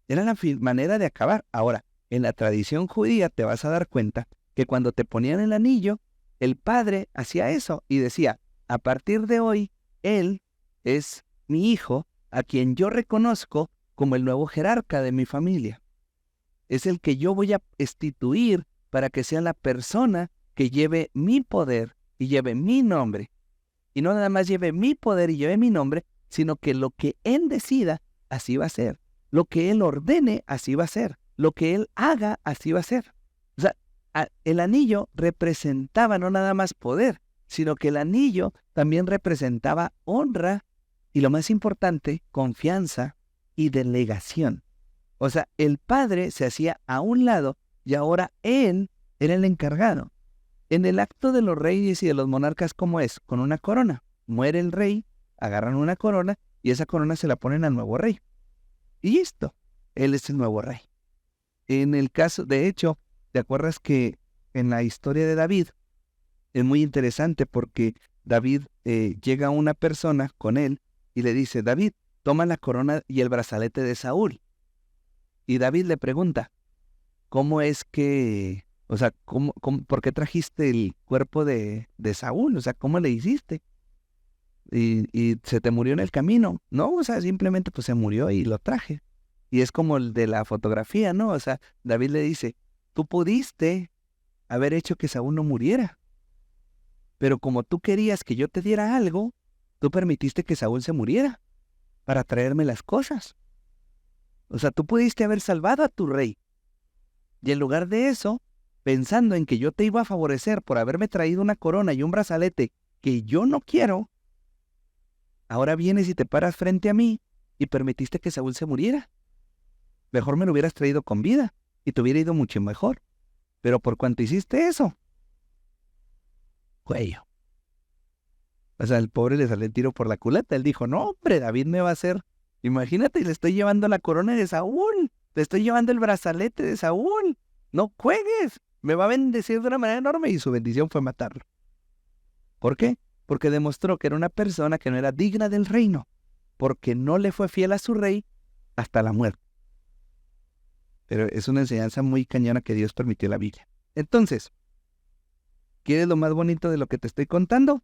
S1: Era la manera de acabar. Ahora, en la tradición judía te vas a dar cuenta que cuando te ponían el anillo, el padre hacía eso y decía, a partir de hoy, él es mi hijo a quien yo reconozco como el nuevo jerarca de mi familia. Es el que yo voy a instituir para que sea la persona que lleve mi poder y lleve mi nombre. Y no nada más lleve mi poder y lleve mi nombre, sino que lo que él decida, así va a ser. Lo que él ordene, así va a ser. Lo que él haga, así va a ser. O sea, el anillo representaba no nada más poder, sino que el anillo también representaba honra y, lo más importante, confianza y delegación. O sea, el padre se hacía a un lado y ahora él era el encargado. En el acto de los reyes y de los monarcas, ¿cómo es? Con una corona. Muere el rey, agarran una corona y esa corona se la ponen al nuevo rey. Y listo, él es el nuevo rey. En el caso, de hecho, ¿te acuerdas que en la historia de David es muy interesante porque David llega a una persona con él y le dice, David, toma la corona y el brazalete de Saúl. Y David le pregunta, ¿cómo es que, o sea, por qué trajiste el cuerpo de Saúl? O sea, ¿cómo le hiciste? Y se te murió en el camino. No, o sea, simplemente pues se murió y lo traje. Y es como el de la fotografía, ¿no? O sea, David le dice, tú pudiste haber hecho que Saúl no muriera. Pero como tú querías que yo te diera algo, tú permitiste que Saúl se muriera para traerme las cosas. O sea, tú pudiste haber salvado a tu rey. Y en lugar de eso, pensando en que yo te iba a favorecer por haberme traído una corona y un brazalete que yo no quiero, ahora vienes y te paras frente a mí y permitiste que Saúl se muriera. Mejor me lo hubieras traído con vida y te hubiera ido mucho mejor. Pero por cuanto hiciste eso, cuello. O sea, el pobre le salió el tiro por la culata. Él dijo, no, hombre, David me va a hacer. Imagínate, le estoy llevando la corona de Saúl. Le estoy llevando el brazalete de Saúl. No juegues. Me va a bendecir de una manera enorme. Y su bendición fue matarlo. ¿Por qué? Porque demostró que era una persona que no era digna del reino. Porque no le fue fiel a su rey hasta la muerte. Pero es una enseñanza muy cañona que Dios permitió en la Biblia. Entonces, ¿quieres lo más bonito de lo que te estoy contando?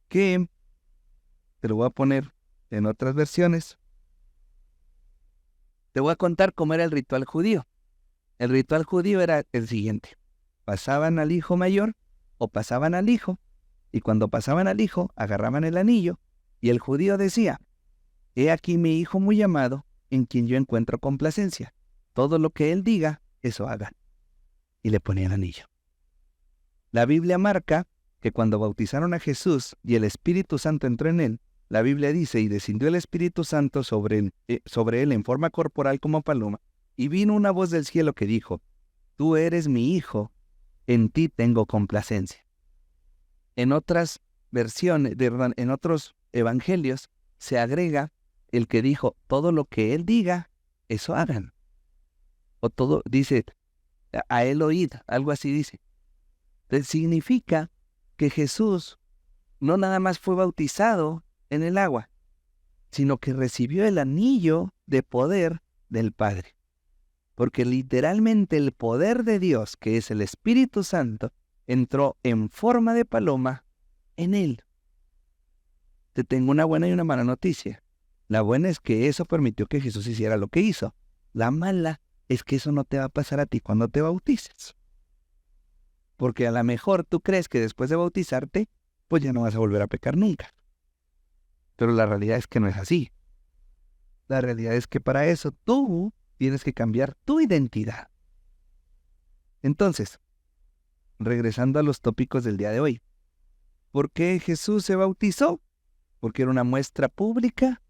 S1: Que te lo voy a poner en otras versiones. Te voy a contar cómo era el ritual judío. El ritual judío era el siguiente. Pasaban al hijo mayor o pasaban al hijo, y cuando pasaban al hijo, agarraban el anillo, y el judío decía, he aquí mi hijo muy amado, en quien yo encuentro complacencia. Todo lo que él diga, eso hagan. Y le ponían anillo. La Biblia marca que cuando bautizaron a Jesús y el Espíritu Santo entró en él, la Biblia dice, y descendió el Espíritu Santo sobre él en forma corporal como paloma, y vino una voz del cielo que dijo, tú eres mi hijo, en ti tengo complacencia. En otras versiones, en otros evangelios, se agrega el que dijo, todo lo que él diga, eso hagan. O todo, dice, a él oíd, algo así dice. Entonces significa que Jesús no nada más fue bautizado en el agua, sino que recibió el anillo de poder del Padre. Porque literalmente el poder de Dios, que es el Espíritu Santo, entró en forma de paloma en él. Te tengo una buena y una mala noticia. La buena es que eso permitió que Jesús hiciera lo que hizo. La mala es que eso no te va a pasar a ti cuando te bautices. Porque a lo mejor tú crees que después de bautizarte, pues ya no vas a volver a pecar nunca. Pero la realidad es que no es así. La realidad es que para eso tú tienes que cambiar tu identidad. Entonces, regresando a los tópicos del día de hoy. ¿Por qué Jesús se bautizó? Porque era una muestra pública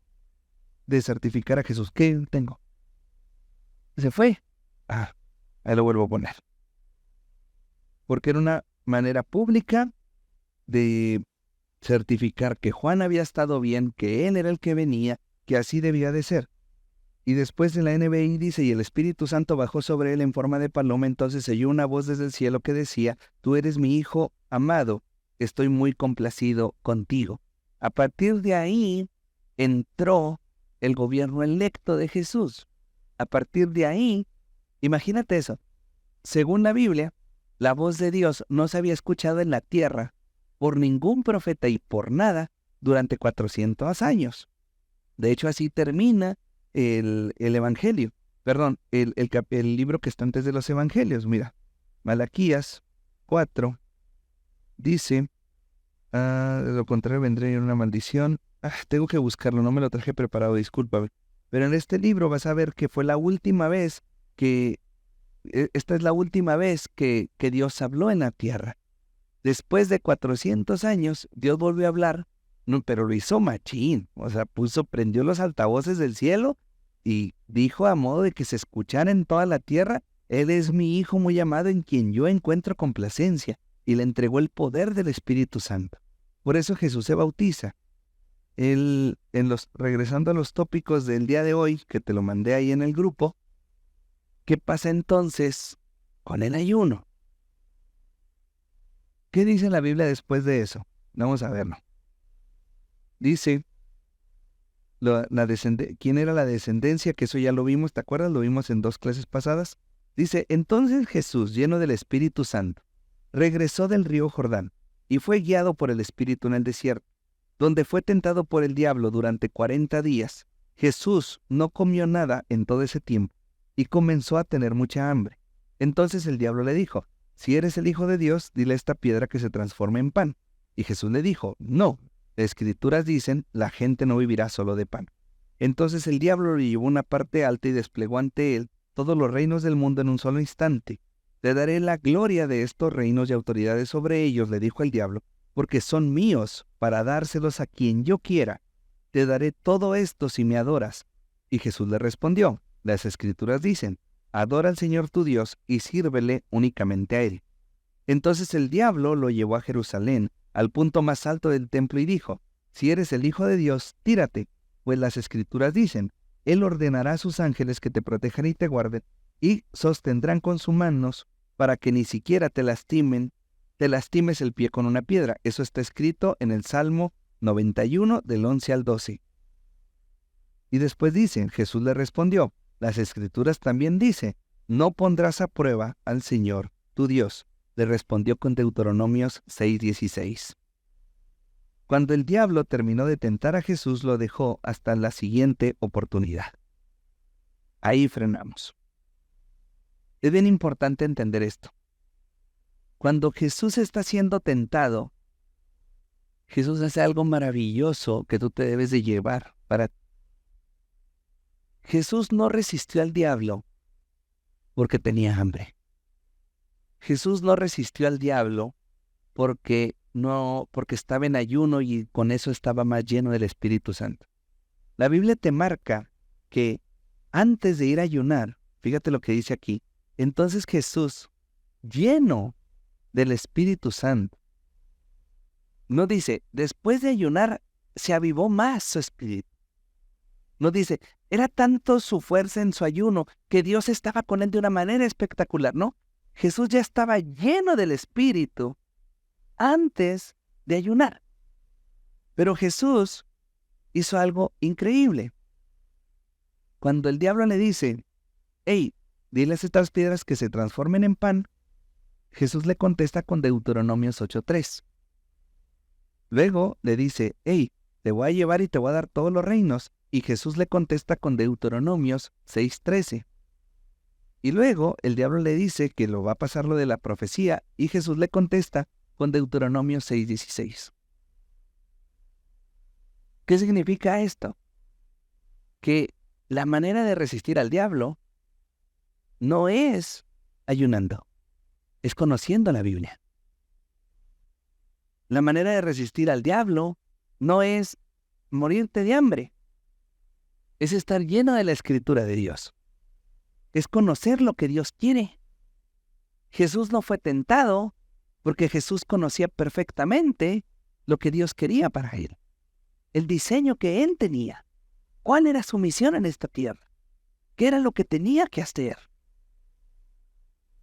S1: de certificar a Jesús. ¿Qué tengo? Se fue. Ahí lo vuelvo a poner. Porque era una manera pública de certificar que Juan había estado bien, que él era el que venía, que así debía de ser. Y después en la NBI dice, y el Espíritu Santo bajó sobre él en forma de paloma, entonces se oyó una voz desde el cielo que decía, tú eres mi Hijo amado, estoy muy complacido contigo. A partir de ahí entró el gobierno electo de Jesús. A partir de ahí, imagínate eso, según la Biblia, la voz de Dios no se había escuchado en la tierra por ningún profeta y por nada durante 400 años. De hecho, así termina el Evangelio, perdón, el libro que está antes de los Evangelios. Mira, Malaquías 4 dice, de lo contrario vendré en una maldición. Tengo que buscarlo, no me lo traje preparado, discúlpame. Pero en este libro vas a ver que fue la última vez esta es la última vez que Dios habló en la tierra. Después de 400 años, Dios volvió a hablar, no, pero lo hizo machín. O sea, prendió los altavoces del cielo y dijo a modo de que se escuchara en toda la tierra, Él es mi Hijo muy amado en quien yo encuentro complacencia. Y le entregó el poder del Espíritu Santo. Por eso Jesús se bautiza. Regresando a los tópicos del día de hoy, que te lo mandé ahí en el grupo, ¿qué pasa entonces con el ayuno? ¿Qué dice la Biblia después de eso? Vamos a verlo. Dice, ¿quién era la descendencia? Que eso ya lo vimos, ¿te acuerdas? Lo vimos en 2 clases pasadas. Dice, entonces Jesús, lleno del Espíritu Santo, regresó del río Jordán y fue guiado por el Espíritu en el desierto, donde fue tentado por el diablo durante 40 días. Jesús no comió nada en todo ese tiempo y comenzó a tener mucha hambre. Entonces el diablo le dijo, si eres el Hijo de Dios, dile a esta piedra que se transforme en pan. Y Jesús le dijo, no, las Escrituras dicen, la gente no vivirá solo de pan. Entonces el diablo le llevó a una parte alta y desplegó ante él todos los reinos del mundo en un solo instante. Te daré la gloria de estos reinos y autoridades sobre ellos, le dijo el diablo, porque son míos para dárselos a quien yo quiera. Te daré todo esto si me adoras. Y Jesús le respondió, las Escrituras dicen, adora al Señor tu Dios y sírvele únicamente a Él. Entonces el diablo lo llevó a Jerusalén, al punto más alto del templo y dijo, si eres el Hijo de Dios, tírate, pues las Escrituras dicen, Él ordenará a sus ángeles que te protejan y te guarden, y sostendrán con sus manos para que ni siquiera te lastimes el pie con una piedra. Eso está escrito en el Salmo 91 del 11 al 12. Y después dice, Jesús le respondió, las Escrituras también dicen, no pondrás a prueba al Señor, tu Dios. Le respondió con Deuteronomios 6:16. Cuando el diablo terminó de tentar a Jesús, lo dejó hasta la siguiente oportunidad. Ahí frenamos. Es bien importante entender esto. Cuando Jesús está siendo tentado, Jesús hace algo maravilloso que tú te debes de llevar para ti. Jesús no resistió al diablo porque tenía hambre. Jesús no resistió al diablo porque estaba en ayuno y con eso estaba más lleno del Espíritu Santo. La Biblia te marca que antes de ir a ayunar, fíjate lo que dice aquí, entonces Jesús, lleno del Espíritu Santo, no dice, después de ayunar se avivó más su espíritu. No dice, era tanto su fuerza en su ayuno que Dios estaba con él de una manera espectacular, ¿no? Jesús ya estaba lleno del Espíritu antes de ayunar. Pero Jesús hizo algo increíble. Cuando el diablo le dice, hey, diles a estas piedras que se transformen en pan, Jesús le contesta con Deuteronomios 8:3. Luego le dice, hey, te voy a llevar y te voy a dar todos los reinos. Y Jesús le contesta con Deuteronomios 6:13. Y luego el diablo le dice que lo va a pasar lo de la profecía y Jesús le contesta con Deuteronomio 6:16. ¿Qué significa esto? Que la manera de resistir al diablo no es ayunando, es conociendo la Biblia. La manera de resistir al diablo no es morirte de hambre, es estar lleno de la Escritura de Dios. Es conocer lo que Dios quiere. Jesús no fue tentado porque Jesús conocía perfectamente lo que Dios quería para él. El diseño que él tenía. ¿Cuál era su misión en esta tierra? ¿Qué era lo que tenía que hacer?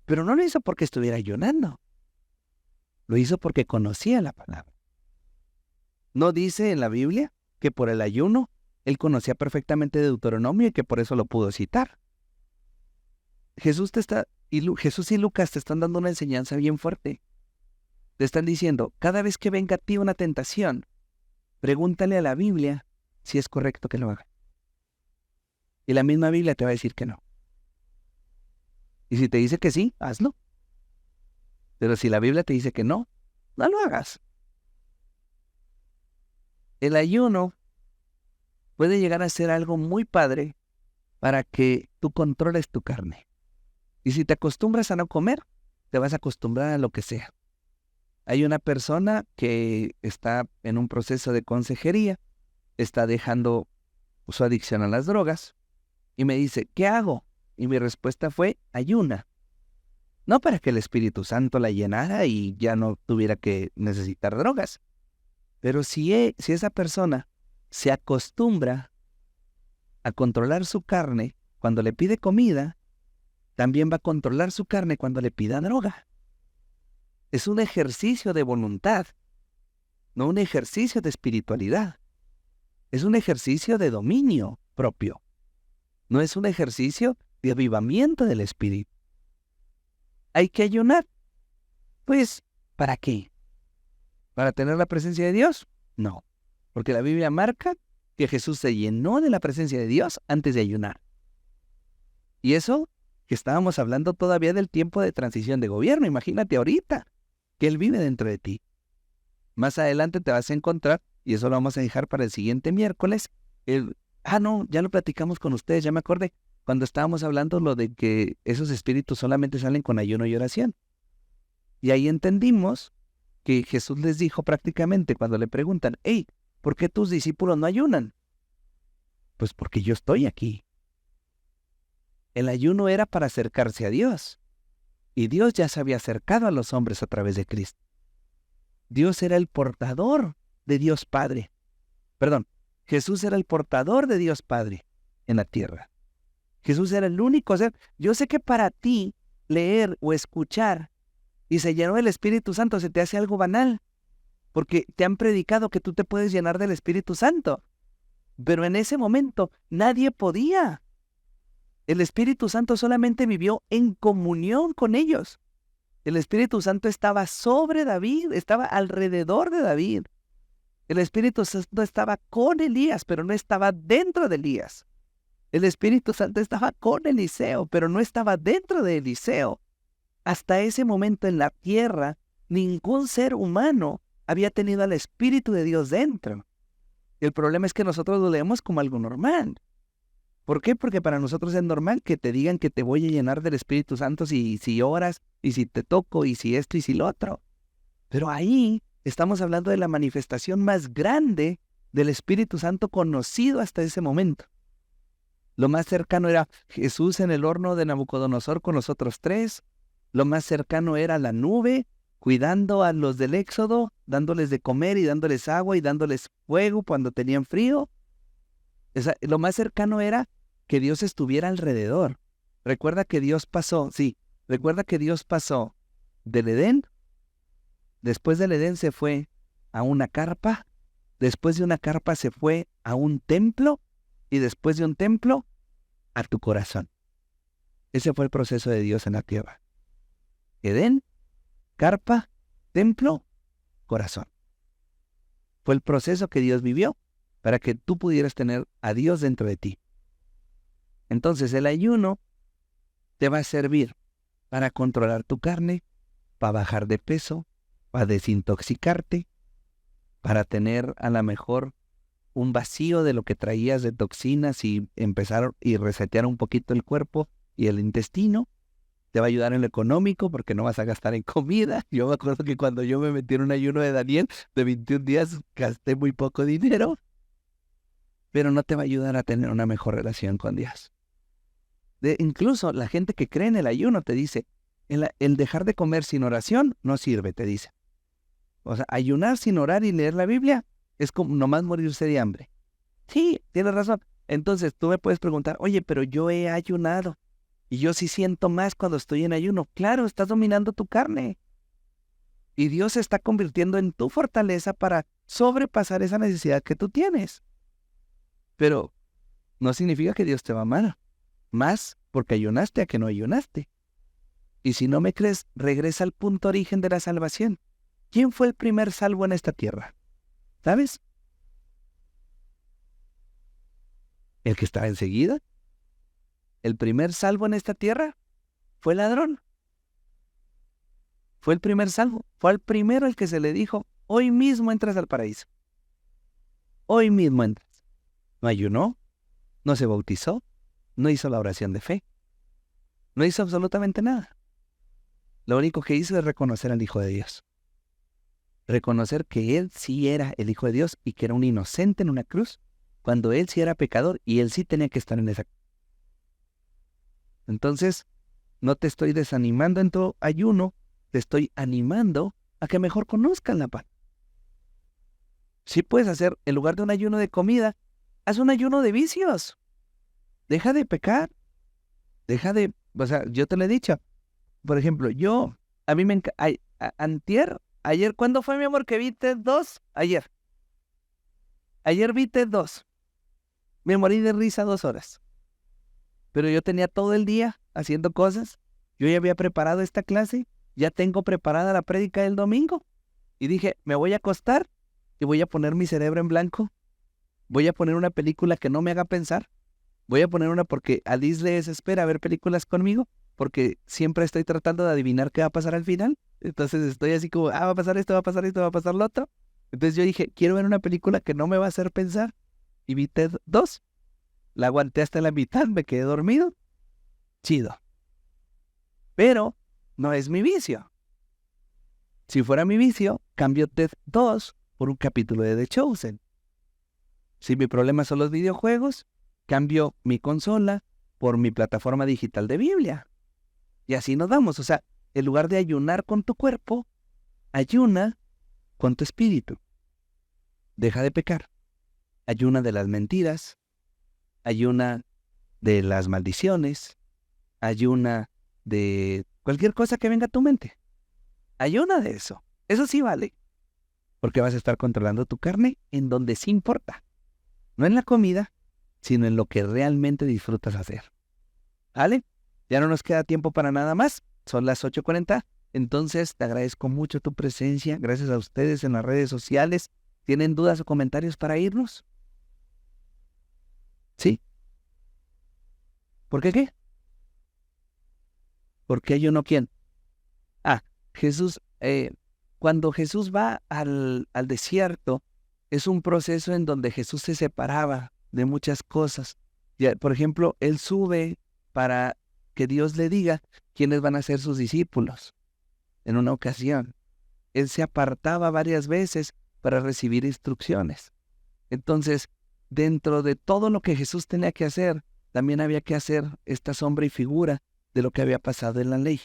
S1: Pero no lo hizo porque estuviera ayunando. Lo hizo porque conocía la palabra. ¿No dice en la Biblia que por el ayuno él conocía perfectamente Deuteronomio y que por eso lo pudo citar? Jesús y Lucas te están dando una enseñanza bien fuerte. Te están diciendo, cada vez que venga a ti una tentación, pregúntale a la Biblia si es correcto que lo haga. Y la misma Biblia te va a decir que no. Y si te dice que sí, hazlo. Pero si la Biblia te dice que no, no lo hagas. El ayuno puede llegar a ser algo muy padre para que tú controles tu carne. Y si te acostumbras a no comer, te vas a acostumbrar a lo que sea. Hay una persona que está en un proceso de consejería, está dejando su adicción a las drogas, y me dice, ¿qué hago? Y mi respuesta fue, ayuna. No para que el Espíritu Santo la llenara y ya no tuviera que necesitar drogas. Pero si esa persona se acostumbra a controlar su carne cuando le pide comida, también va a controlar su carne cuando le pida droga. Es un ejercicio de voluntad, no un ejercicio de espiritualidad. Es un ejercicio de dominio propio. No es un ejercicio de avivamiento del espíritu. ¿Hay que ayunar? Pues, ¿para qué? ¿Para tener la presencia de Dios? No, porque la Biblia marca que Jesús se llenó de la presencia de Dios antes de ayunar. Y eso que estábamos hablando todavía del tiempo de transición de gobierno. Imagínate ahorita que Él vive dentro de ti. Más adelante te vas a encontrar, y eso lo vamos a dejar para el siguiente miércoles, no, ya lo platicamos con ustedes, ya me acordé, cuando estábamos hablando lo de que esos espíritus solamente salen con ayuno y oración. Y ahí entendimos que Jesús les dijo prácticamente cuando le preguntan, hey, ¿por qué tus discípulos no ayunan? Pues porque yo estoy aquí. El ayuno era para acercarse a Dios. Y Dios ya se había acercado a los hombres a través de Cristo. Dios era el portador de Dios Padre. Jesús era el portador de Dios Padre en la tierra. Jesús era el único ser. Yo sé que para ti leer o escuchar y se llenó del Espíritu Santo se te hace algo banal, porque te han predicado que tú te puedes llenar del Espíritu Santo. Pero en ese momento nadie podía. El Espíritu Santo solamente vivió en comunión con ellos. El Espíritu Santo estaba sobre David, estaba alrededor de David. El Espíritu Santo estaba con Elías, pero no estaba dentro de Elías. El Espíritu Santo estaba con Eliseo, pero no estaba dentro de Eliseo. Hasta ese momento en la tierra, ningún ser humano había tenido al Espíritu de Dios dentro. El problema es que nosotros lo leemos como algo normal. ¿Por qué? Porque para nosotros es normal que te digan que te voy a llenar del Espíritu Santo si oras, y si te toco, y si esto, y si lo otro. Pero ahí estamos hablando de la manifestación más grande del Espíritu Santo conocido hasta ese momento. Lo más cercano era Jesús en el horno de Nabucodonosor con los otros tres. Lo más cercano era la nube, cuidando a los del Éxodo, dándoles de comer y dándoles agua y dándoles fuego cuando tenían frío. Lo más cercano era que Dios estuviera alrededor. Recuerda que Dios pasó del Edén. Después del Edén se fue a una carpa. Después de una carpa se fue a un templo. Y después de un templo, a tu corazón. Ese fue el proceso de Dios en la tierra. Edén, carpa, templo, corazón. Fue el proceso que Dios vivió para que tú pudieras tener a Dios dentro de ti. Entonces el ayuno te va a servir para controlar tu carne, para bajar de peso, para desintoxicarte, para tener a lo mejor un vacío de lo que traías de toxinas y empezar y resetear un poquito el cuerpo y el intestino. Te va a ayudar en lo económico porque no vas a gastar en comida. Yo me acuerdo que cuando yo me metí en un ayuno de Daniel de 21 días gasté muy poco dinero, pero no te va a ayudar a tener una mejor relación con Dios. Incluso la gente que cree en el ayuno te dice, el dejar de comer sin oración no sirve, te dice. O sea, ayunar sin orar y leer la Biblia es como nomás morirse de hambre. Sí, tienes razón, Entonces tú me puedes preguntar, oye, pero yo he ayunado y yo sí siento más cuando estoy en ayuno. Claro, estás dominando tu carne y Dios se está convirtiendo en tu fortaleza para sobrepasar esa necesidad que tú tienes. Pero no significa que Dios te va a amar, más porque ayunaste a que no ayunaste. Y si no me crees, regresa al punto origen de la salvación. ¿Quién fue el primer salvo en esta tierra? ¿Sabes? ¿El que estaba enseguida? El primer salvo en esta tierra fue el ladrón. Fue el primer salvo. Fue al primero el que se le dijo, hoy mismo entras al paraíso. Hoy mismo entras. No ayunó, no se bautizó, no hizo la oración de fe. No hizo absolutamente nada. Lo único que hizo es reconocer al Hijo de Dios. Reconocer que él sí era el Hijo de Dios y que era un inocente en una cruz, cuando él sí era pecador y él sí tenía que estar en esa cruz. Entonces, no te estoy desanimando en tu ayuno, te estoy animando a que mejor conozcan la paz. Si puedes hacer, en lugar de un ayuno de comida, haz un ayuno de vicios. Deja de pecar. O sea, yo te lo he dicho. Por ejemplo, a mí me encanta, ayer, ¿cuándo fue, mi amor, que vi TED 2? Ayer vi TED 2. Me morí de risa 2 horas. Pero yo tenía todo el día haciendo cosas. Yo ya había preparado esta clase. Ya tengo preparada la prédica del domingo. Y dije, me voy a acostar y voy a poner mi cerebro en blanco. Voy a poner una película que no me haga pensar. Voy a poner una porque a Liz le desespera ver películas conmigo, porque siempre estoy tratando de adivinar qué va a pasar al final. Entonces estoy así como, va a pasar esto, va a pasar esto, va a pasar lo otro. Entonces yo dije, quiero ver una película que no me va a hacer pensar. Y vi TED 2. La aguanté hasta la mitad, me quedé dormido. Chido. Pero no es mi vicio. Si fuera mi vicio, cambio TED 2 por un capítulo de The Chosen. Si mi problema son los videojuegos, cambio mi consola por mi plataforma digital de Biblia. Y así nos damos. O sea, en lugar de ayunar con tu cuerpo, ayuna con tu espíritu. Deja de pecar. Ayuna de las mentiras. Ayuna de las maldiciones. Ayuna de cualquier cosa que venga a tu mente. Ayuna de eso. Eso sí vale. Porque vas a estar controlando tu carne en donde sí importa. No en la comida, sino en lo que realmente disfrutas hacer. ¿Vale? Ya no nos queda tiempo para nada más. Son las 8:40. Entonces, te agradezco mucho tu presencia. Gracias a ustedes en las redes sociales. ¿Tienen dudas o comentarios para irnos? ¿Sí? ¿Por qué qué? ¿Por qué yo no quién? Jesús, cuando Jesús va al desierto, es un proceso en donde Jesús se separaba de muchas cosas. Ya, por ejemplo, él sube para que Dios le diga quiénes van a ser sus discípulos. En una ocasión, él se apartaba varias veces para recibir instrucciones. Entonces, dentro de todo lo que Jesús tenía que hacer, también había que hacer esta sombra y figura de lo que había pasado en la ley.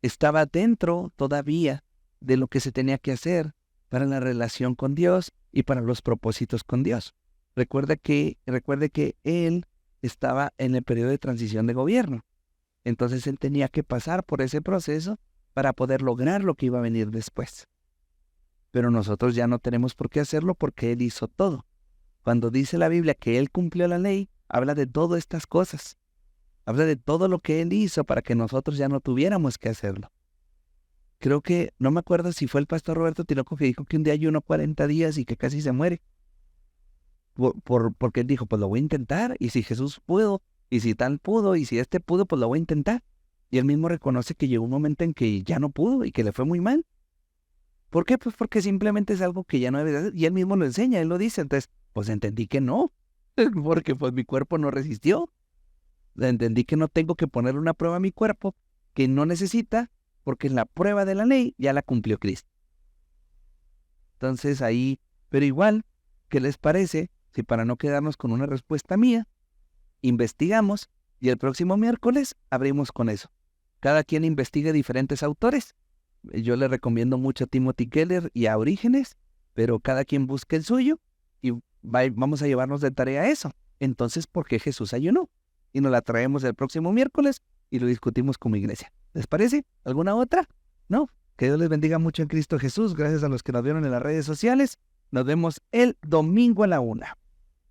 S1: Estaba dentro todavía de lo que se tenía que hacer para la relación con Dios y para los propósitos con Dios. Recuerde que él estaba en el periodo de transición de gobierno. Entonces él tenía que pasar por ese proceso para poder lograr lo que iba a venir después. Pero nosotros ya no tenemos por qué hacerlo porque él hizo todo. Cuando dice la Biblia que él cumplió la ley, habla de todas estas cosas. Habla de todo lo que él hizo para que nosotros ya no tuviéramos que hacerlo. Creo que, no me acuerdo si fue el pastor Roberto Tinoco que dijo que un día ayunó 40 días y que casi se muere. Porque él dijo, pues lo voy a intentar, y si Jesús pudo, y si tal pudo, y si este pudo, pues lo voy a intentar. Y él mismo reconoce que llegó un momento en que ya no pudo y que le fue muy mal. ¿Por qué? Pues porque simplemente es algo que ya no debe de hacer, y él mismo lo enseña, él lo dice. Entonces, pues entendí que no, porque pues mi cuerpo no resistió. Entendí que no tengo que ponerle una prueba a mi cuerpo que no necesita, porque la prueba de la ley ya la cumplió Cristo. Entonces ahí, pero igual, ¿qué les parece si para no quedarnos con una respuesta mía, investigamos y el próximo miércoles abrimos con eso? Cada quien investigue diferentes autores. Yo le recomiendo mucho a Timothy Keller y a Orígenes, pero cada quien busque el suyo y vamos a llevarnos de tarea eso. Entonces, ¿por qué Jesús ayunó? Y nos la traemos el próximo miércoles y lo discutimos como iglesia. ¿Les parece? ¿Alguna otra? ¿No? Que Dios les bendiga mucho en Cristo Jesús. Gracias a los que nos vieron en las redes sociales. Nos vemos el domingo a la 1:00.